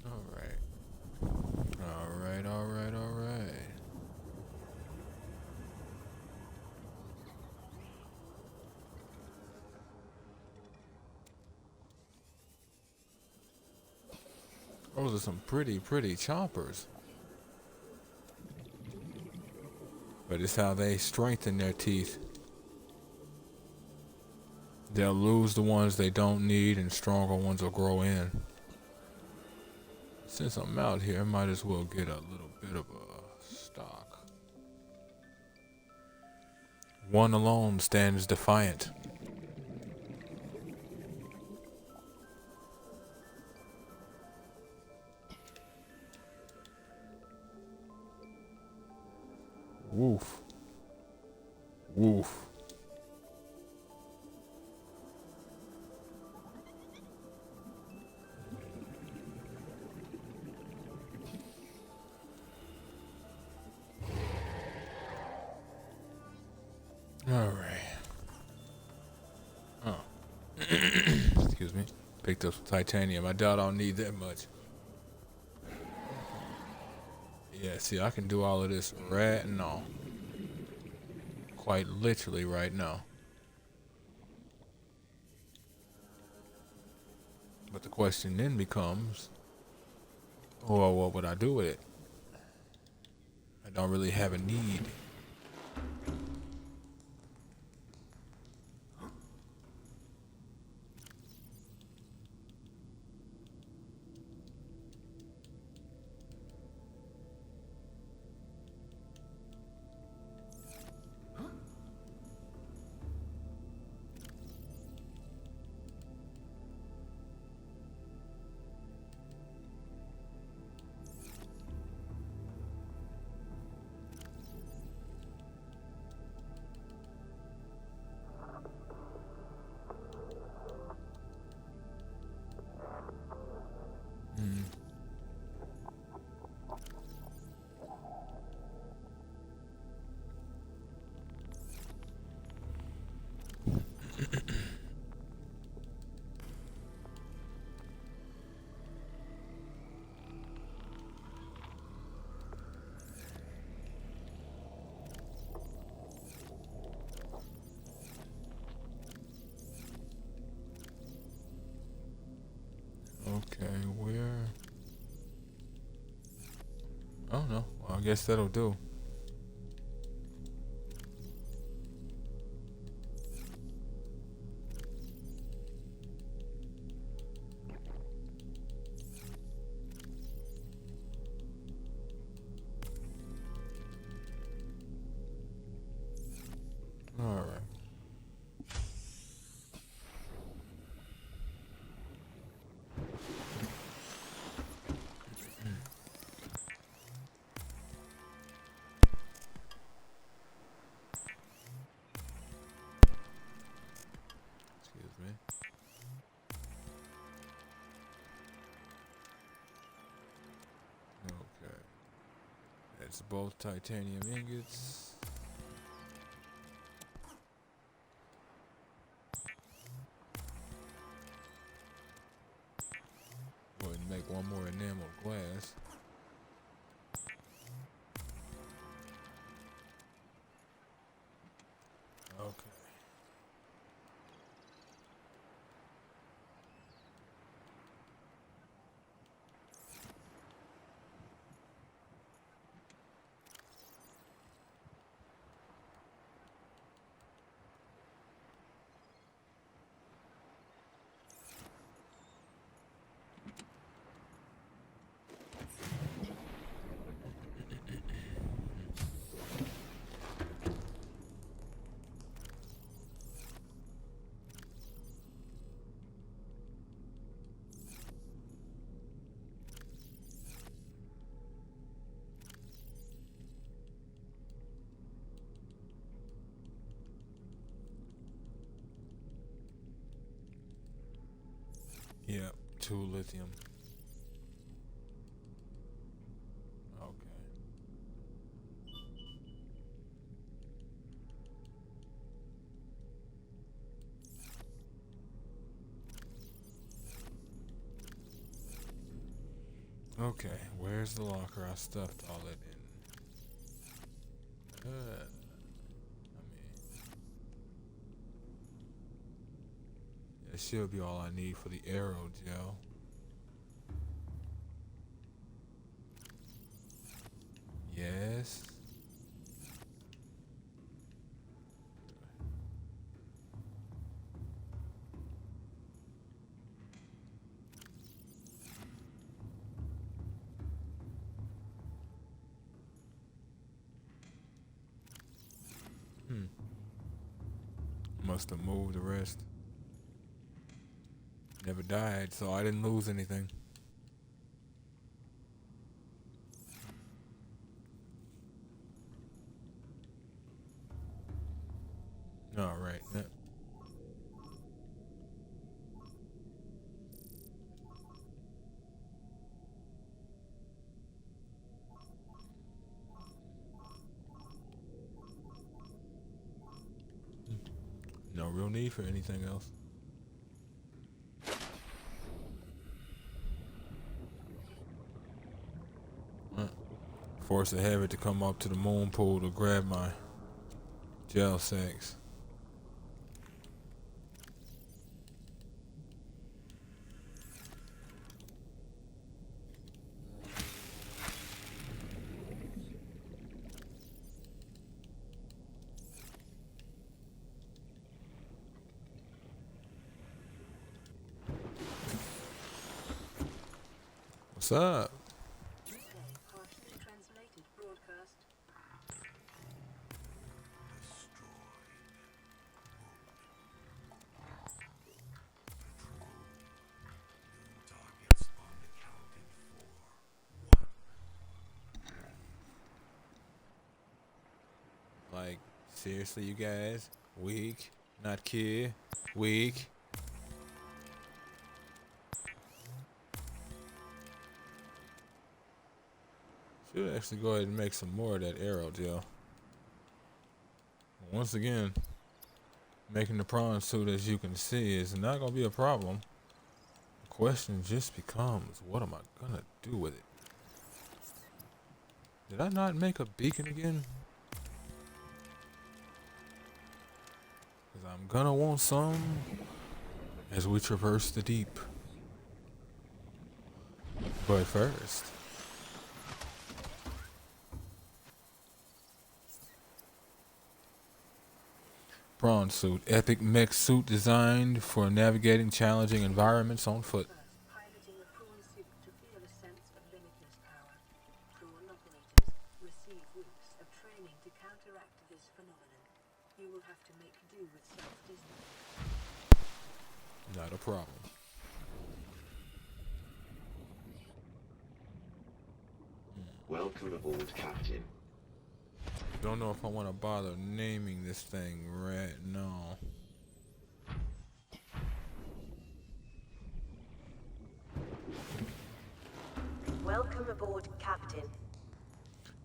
Alright. Alright. Those are some pretty choppers. But it's how they strengthen their teeth. They'll lose the ones they don't need and stronger ones will grow in. Since I'm out here, I might as well get a little bit of a stock. One alone stands defiant. Woof. Woof. Alright. Oh. Excuse me. Picked up some titanium. I doubt I'll need that much. Yeah, see, I can do all of this right now. Quite literally right now. But the question then becomes, well, what would I do with it? I don't really have a need. Okay, where? Oh no. Well, I guess that'll do. Alright. Excuse me. Okay. It's both titanium ingots. Go ahead and make one more enamel glass. Okay. Yep, 2 lithium. Okay. Okay, where's the locker? I stuffed all it in. That should be all I need for the aerogel. Yes. Must have moved the rest. Never died, so I didn't lose anything. Alright. No real need for anything else. Force the habit to come up to the moon pool to grab my gel sacks. What's up? Partially translated broadcast. Like, seriously, you guys? Weak? Not kid? Weak? Should actually go ahead and make some more of that aerogel. Once again, making the prawn suit, as you can see, is not going to be a problem. The question just becomes, what am I going to do with it? Did I not make a beacon again? Because I'm going to want some as we traverse the deep. But first, prawn suit, epic mech suit designed for navigating challenging environments on foot. First, piloting a prawn suit to feel a sense of limitless power. Prawn operators receive weeks of training to counteract this phenomenon. You will have to make do with self-discipline. Not a problem. Welcome aboard, Captain. Don't know if I want to bother naming this thing right now. Welcome aboard, Captain.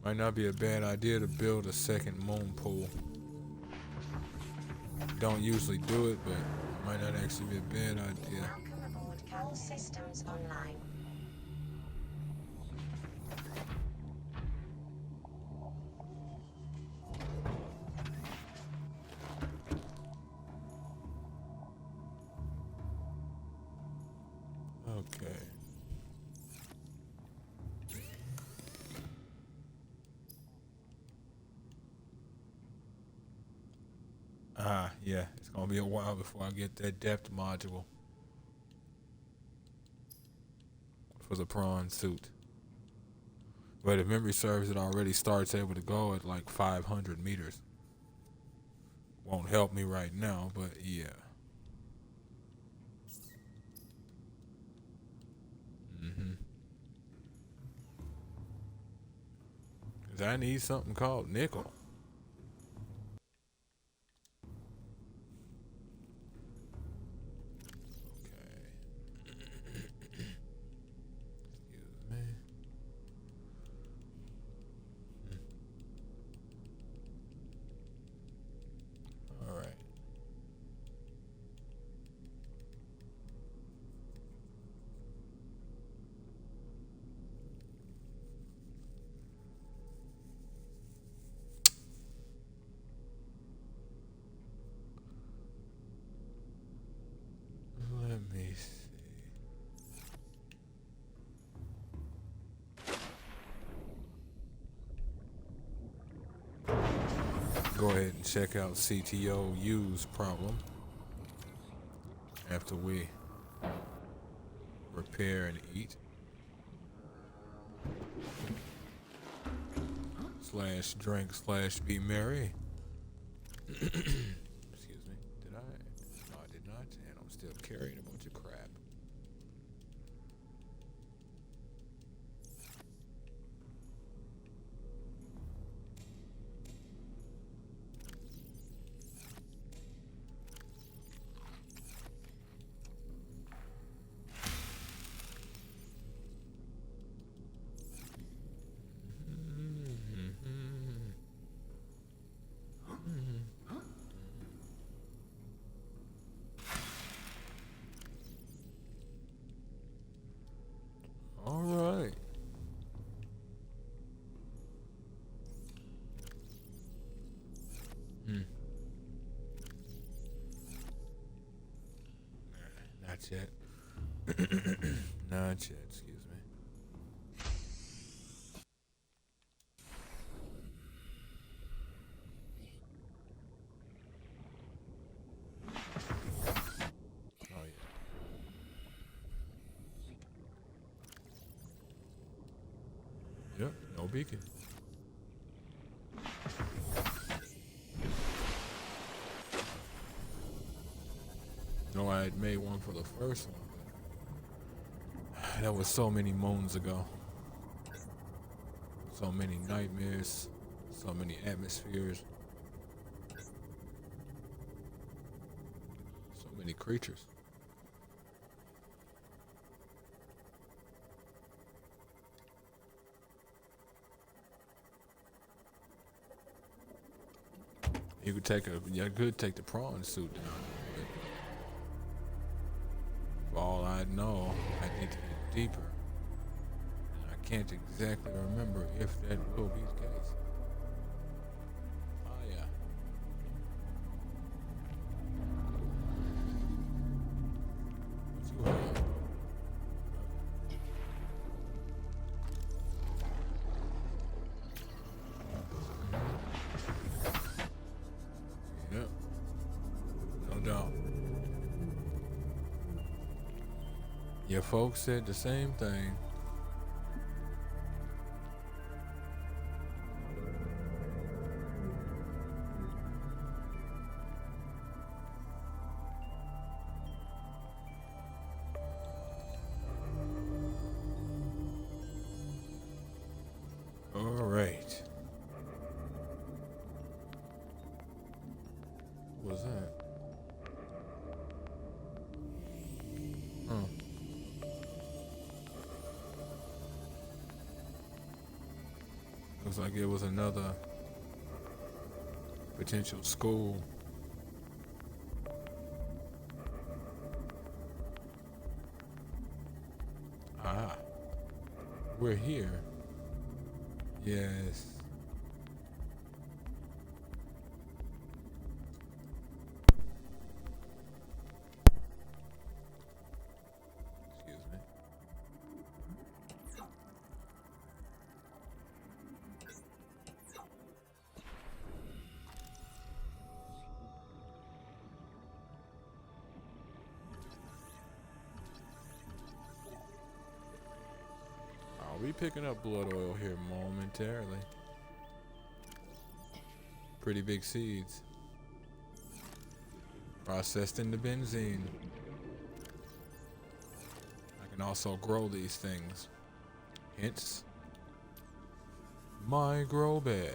Might not be a bad idea to build a second moon pool. Don't usually do it, but it might not actually be a bad idea. Welcome aboard, Cal systems online. Okay. Yeah, it's gonna be a while before I get that depth module for the prawn suit. But if memory serves, it already starts able to go at like 500 meters. Won't help me right now, but yeah. Cause I need something called nickel. Okay. go ahead and check out CTOU's problem after we repair and eat. Slash drink slash be merry. Excuse me. Did I? No, I did not. And I'm still carrying a bunch of crap. All right. Not yet. Not yet, excuse me. Oh, yeah. Yep, no beacon. No, I had made one for the first one, but that was so many moons ago. So many nightmares, so many atmospheres, so many creatures. You could take take the prawn suit down. But for all I know, I need to get deeper. And I can't exactly remember if that will be the case. Oh yeah. What you have? Yep. No doubt. Your folks said the same thing. All right. What was that? Huh. Looks like it was another potential school. Ah, we're here. Yes. Excuse me. I'll be picking up blood oil here momentarily. Pretty big seeds. Processed into benzene. I can also grow these things. Hence, my grow bed.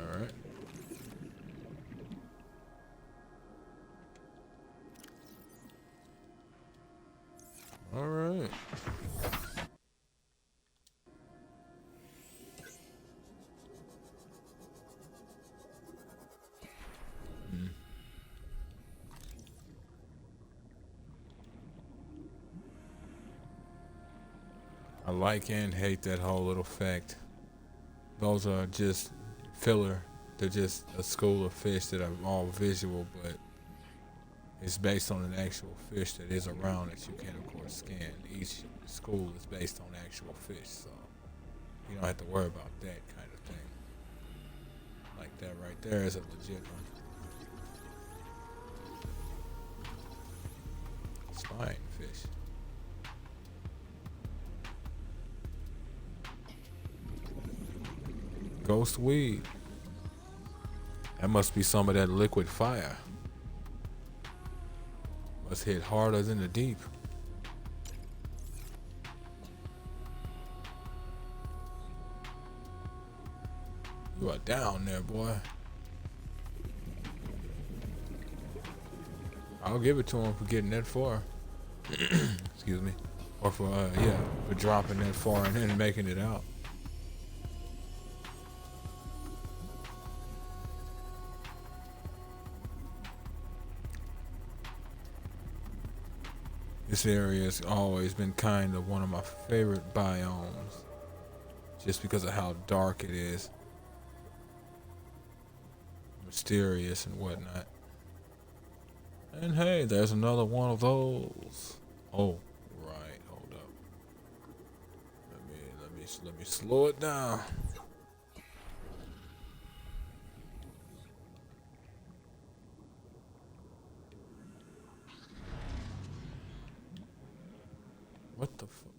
Alright. Alright. I like and hate that whole little fact. Those are just filler. They're just a school of fish that are all visual, but It's based on an actual fish that is around that you can, of course, scan. Each school is based on actual fish, so you don't have to worry about that kind of thing. Like that right there is a legit one. Spine fish. Ghost weed. That must be some of that liquid fire. Must hit harder than the deep. You are down there, boy. I'll give it to him for getting that far. Excuse me. Or for, yeah, for dropping that far and then making it out. This area has always been kind of one of my favorite biomes. Just because of how dark it is. Mysterious and whatnot. And hey, there's another one of those. Oh, right, hold up. Let me slow it down. What the fuck?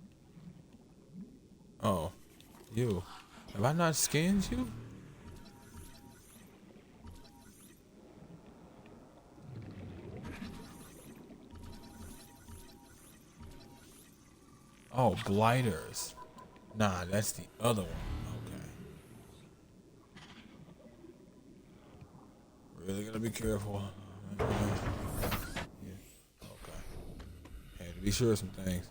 Oh, you. Have I not scanned you? Oh, blighters. Nah, that's the other one. Okay. Really gotta be careful. Yeah. Okay. Had to be sure of some things.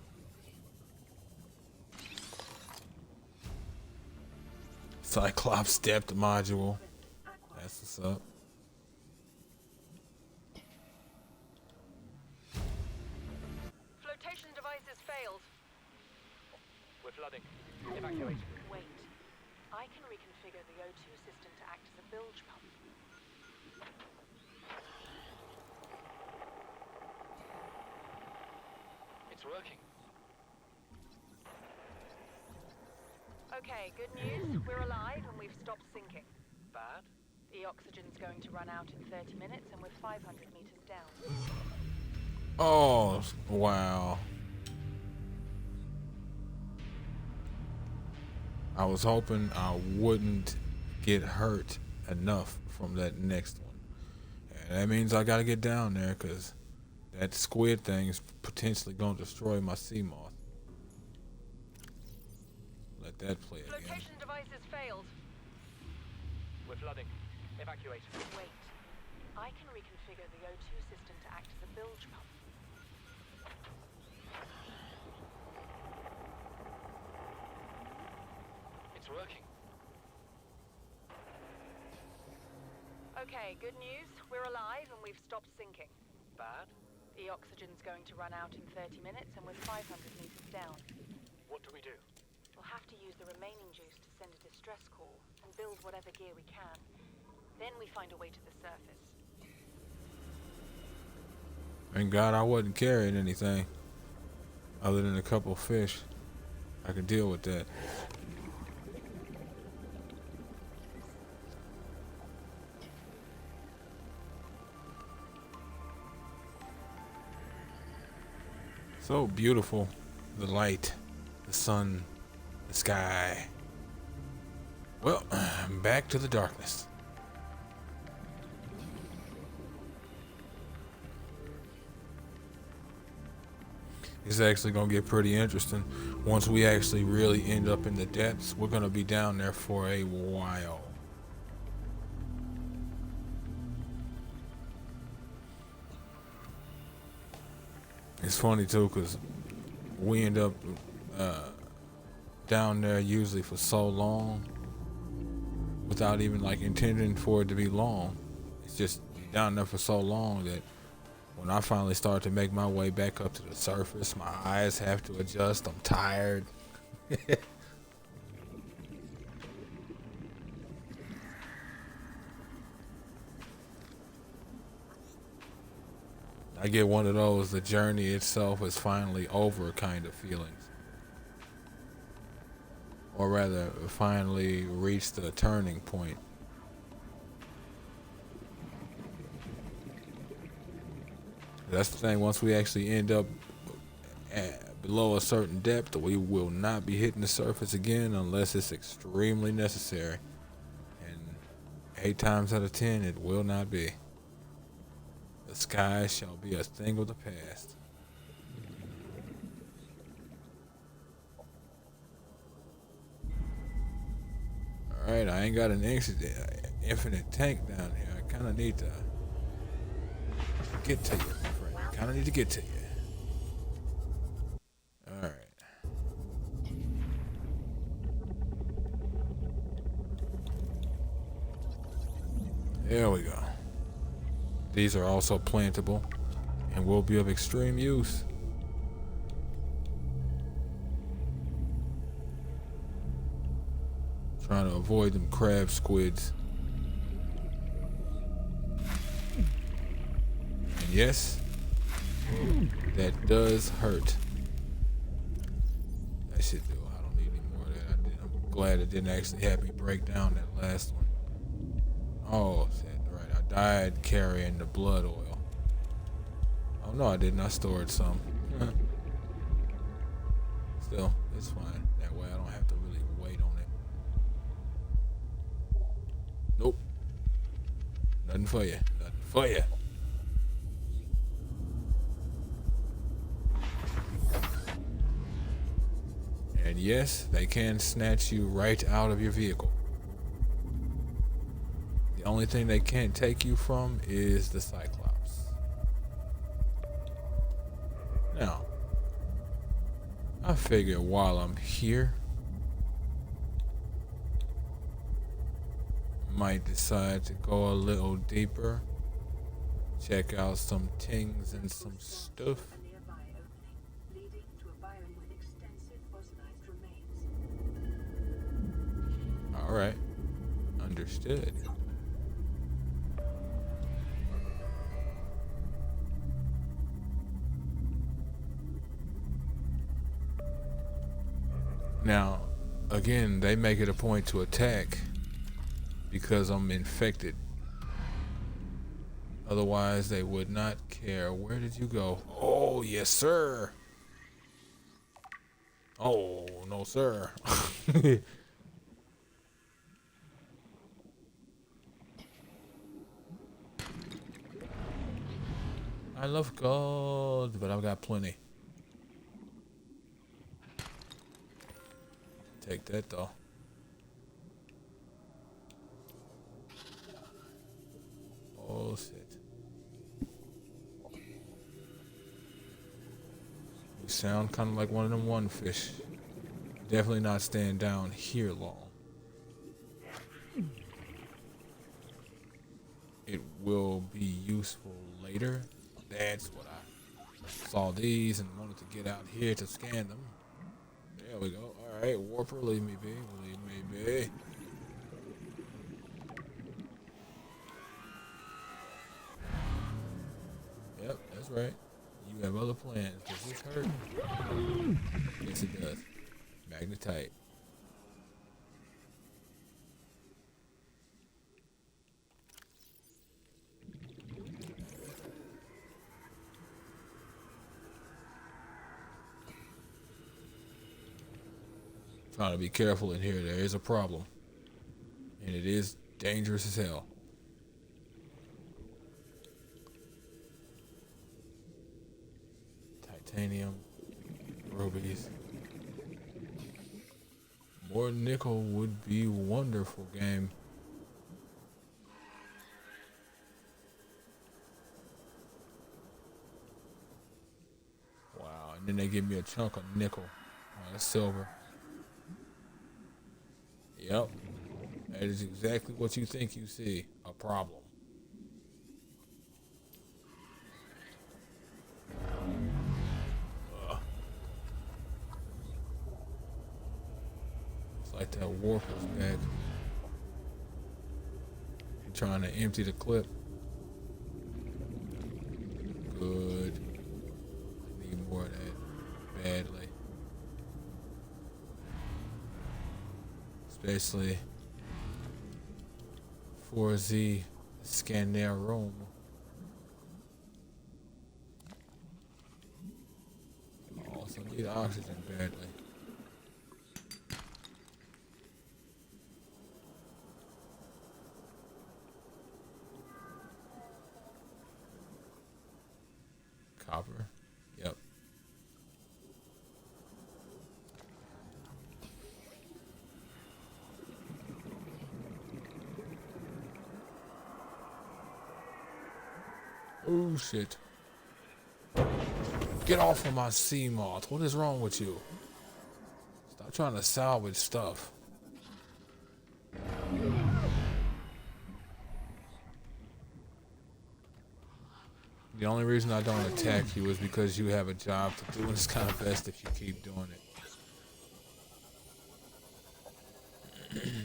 Cyclops depth module. That's what's up. Flotation devices failed. We're flooding. Evacuate. Wait. I can reconfigure the O2 system to act as a bilge pump. It's working. Okay, good news. We're alive and we've stopped sinking. Bad? The oxygen's going to run out in 30 minutes and we're 500 meters down. Oh, wow. I was hoping I wouldn't get hurt enough from that next one. And that means I gotta get down there because that squid thing is potentially gonna destroy my sea moth. Let that play again. Flotation devices failed. We're flooding. Evacuate. Wait. I can reconfigure the O2 system to act as a bilge pump. It's working. Okay, good news. We're alive and we've stopped sinking. Bad? The oxygen's going to run out in 30 minutes and we're 500 meters down. What do we do? We'll have to use the remaining juice to send a distress call and build whatever gear we can. Then we find a way to the surface. Thank God I wasn't carrying anything other than a couple of fish. I could deal with that. So beautiful. The light, the sun, the sky. Well, back to the darkness. It's actually going to get pretty interesting. Once we actually really end up in the depths, we're going to be down there for a while. It's funny too, because we end up down there usually for so long without even like intending for it to be long. It's just down there for so long that when I finally start to make my way back up to the surface, my eyes have to adjust. I'm tired. I get one of those, the journey itself is finally over kind of feelings. Or rather, finally reached a turning point. That's the thing, once we actually end up below a certain depth, we will not be hitting the surface again unless it's extremely necessary. And 8 times out of 10, it will not be. The sky shall be a thing of the past. Alright, I ain't got an infinite tank down here. I kind of need to get to you, my friend. I kind of need to get to you. Alright. There we go. These are also plantable and will be of extreme use. Trying to avoid them crab squids. And yes, that does hurt. That should do. I don't need any more of that. I'm glad it didn't actually have me break down that last one. Oh, right. I died carrying the blood oil. Oh no, I didn't. I stored some. Still, it's fine. That way I don't have to really wait on it. Nope. Nothing for you. Nothing for you. And yes, they can snatch you right out of your vehicle. The only thing they can't take you from is the Cyclops. Now, I figure while I'm here, might decide to go a little deeper, check out some things and some stuff. A nearby opening, leading to a biome with extensive fossilized remains. Alright, understood. Now, again, they make it a point to attack because I'm infected. Otherwise, they would not care. Where did you go? Oh, yes, sir. Oh, no, sir. I love gold, but I've got plenty. Take that, though. Oh, shit. You sound kind of like one of them one fish. Definitely not staying down here long. It will be useful later. That's what I saw these and wanted to get out here to scan them. There we go. Alright, Warper, leave me be. Leave me be. Yep, that's right. You have other plans. Does this hurt? Yes, it does. Magnetite. Trying to be careful in here. There is a problem. And it is dangerous as hell. Titanium. Rubies. More nickel would be wonderful, game. Wow, and then they give me a chunk of nickel. Oh, that's silver. Yep. That is exactly what you think you see. A problem. It's like that Warper's back. Trying to empty the clip. good. I need more of that badly. Especially 4Z scan their room. Also need oxygen badly. Copper. Yep. Oh shit. Get off of my sea moth. What is wrong with you? Stop trying to salvage stuff. The only reason I don't attack you is because you have a job to do, and it's kind of best if you keep doing it. Excuse me.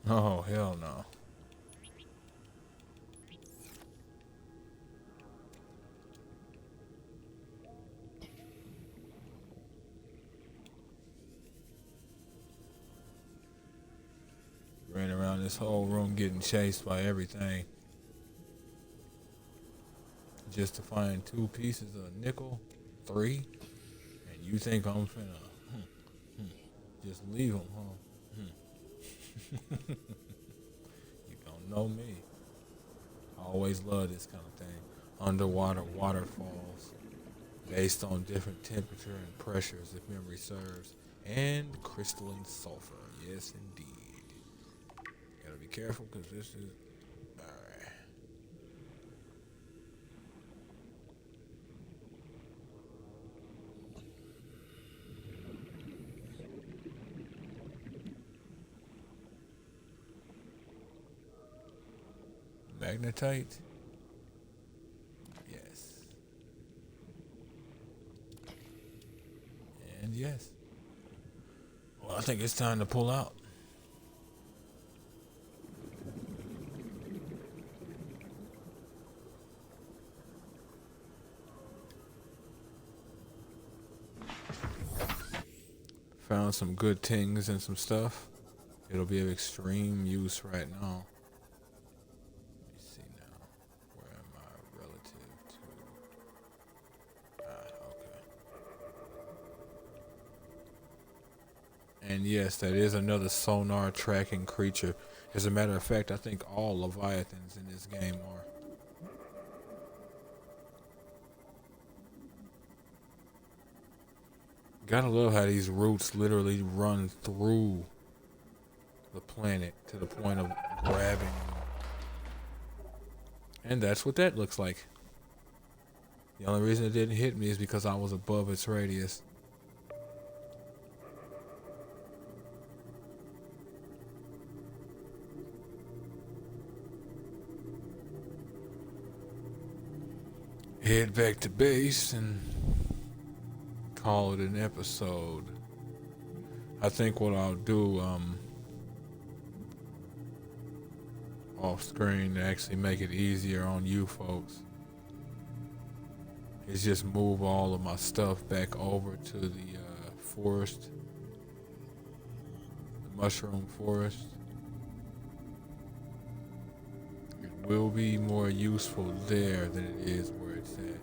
Oh, hell no. Ran around this whole room getting chased by everything. Just to find 2 pieces of nickel, 3, and you think I'm finna just leave them, huh? You don't know me. I always love this kind of thing. Underwater waterfalls based on different temperature and pressures, if memory serves, and crystalline sulfur. Yes, indeed. Gotta be careful because this is alright. Magnetite? Yes. And yes. Well, I think it's time to pull out. Found some good things and some stuff. It'll be of extreme use right now. Let me see now. Where am I relative to? Okay. And yes, that is another sonar tracking creature. As a matter of fact, I think all Leviathans in this game are. Gotta love how these roots literally run through the planet to the point of grabbing. And that's what that looks like. The only reason it didn't hit me is because I was above its radius. Head back to base and call it an episode. I think what I'll do off screen to actually make it easier on you folks is just move all of my stuff back over to the forest, the mushroom forest. It will be more useful there than it is where it's at.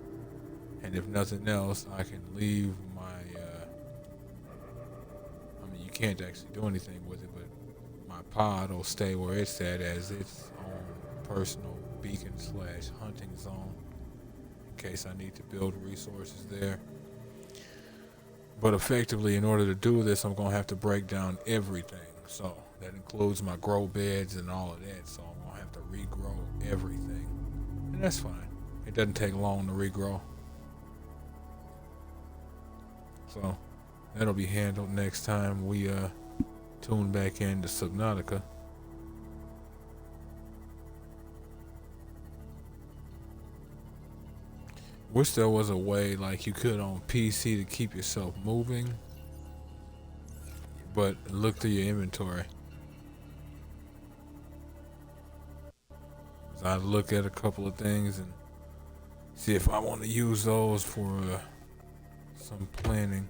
And if nothing else, I can leave my, I mean, you can't actually do anything with it, but my pod will stay where it's at as its own personal beacon / hunting zone in case I need to build resources there. But effectively, in order to do this, I'm going to have to break down everything. So That includes my grow beds and all of that, so I'm gonna have to regrow everything. And that's fine. It doesn't take long to regrow. So that'll be handled next time we tune back into Subnautica. Wish there was a way like you could on PC to keep yourself moving, but look through your inventory. So I look at a couple of things and see if I want to use those for some planning.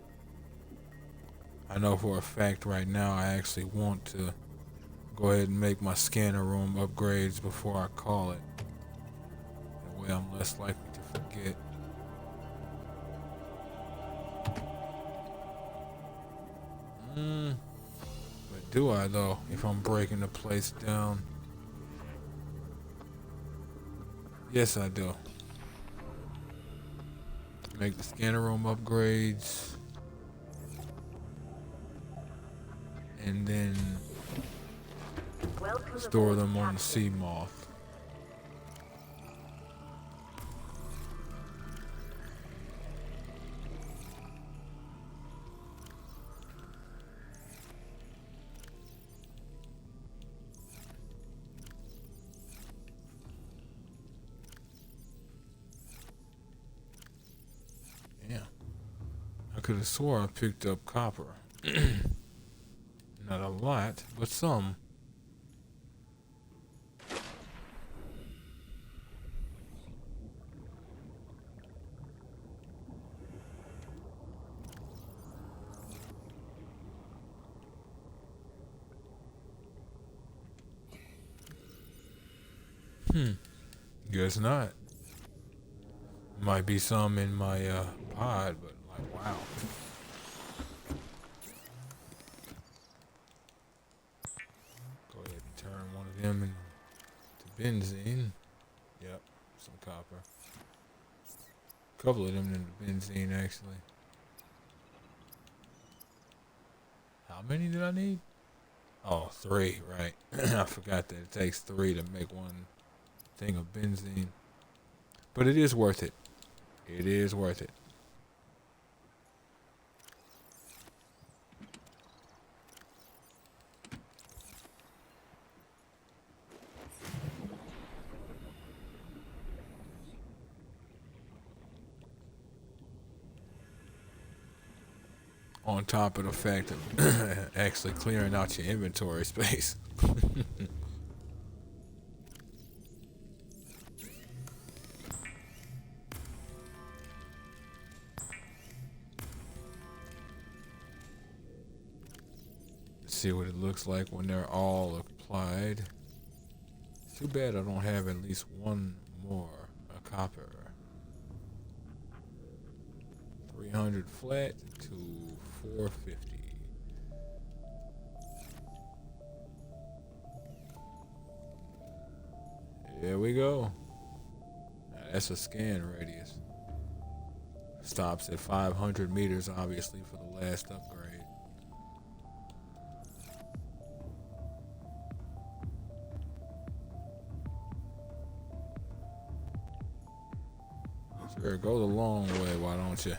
I know for a fact right now I actually want to go ahead and make my scanner room upgrades before I call it. That way I'm less likely to forget. But do I though, if I'm breaking the place down? Yes, I do. Make the scanner room upgrades. And then store them on the sea moth. Yeah. I could have swore I picked up copper. Not a lot, but some. Guess not. Might be some in my pod, but like, wow. Go ahead and turn one of them into benzene. Yep, some copper. A couple of them into benzene, actually. How many did I need? Oh, 3, right. I forgot that it takes 3 to make one thing of benzene. But it is worth it. It is worth it. On top of the fact of actually clearing out your inventory space. See what it looks like when they're all applied. Too bad I don't have at least one more copper. 300 flat to 450. There we go. Now that's a scan radius. Stops at 500 meters, obviously, for the last upgrade. Sure, go the long way, why don't you?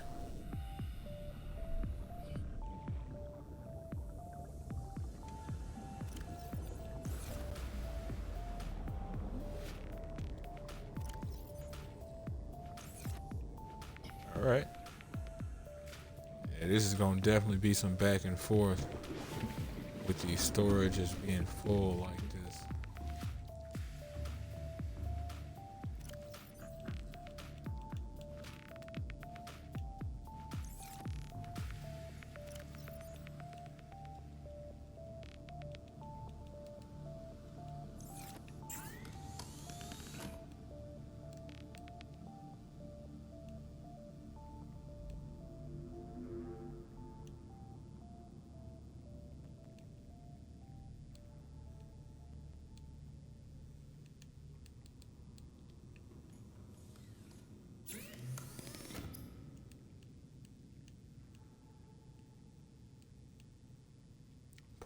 Alright. Yeah, this is going to definitely be some back and forth with the storages being full like this.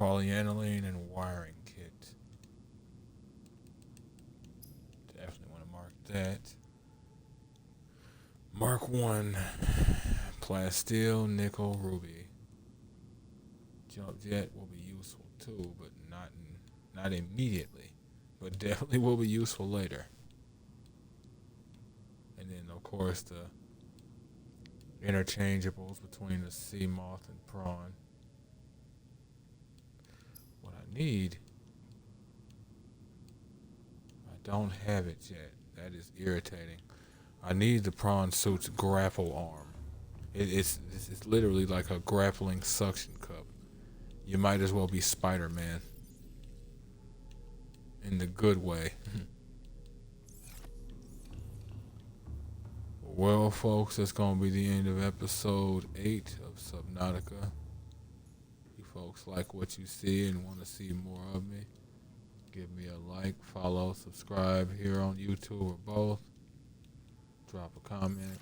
polyaniline and wiring kit. Definitely want to mark that. Mark 1. Plasteel, nickel, ruby. Jump jet will be useful too, but not immediately. But definitely will be useful later. And then of course the interchangeables between the sea moth and prawn. What I need, I don't have it yet. That is irritating. I need the prawn suit's grapple arm. It's literally like a grappling suction cup. You might as well be Spider-Man. In the good way. Well, folks, that's going to be the end of episode 8 of Subnautica. You folks like what you see and want to see more of me, give me a like, follow, subscribe here on YouTube or both. Drop a comment.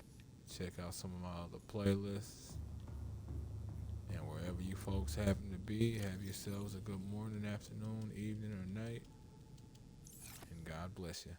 Check out some of my other playlists. And wherever you folks happen to be, have yourselves a good morning, afternoon, evening, or night. And God bless you.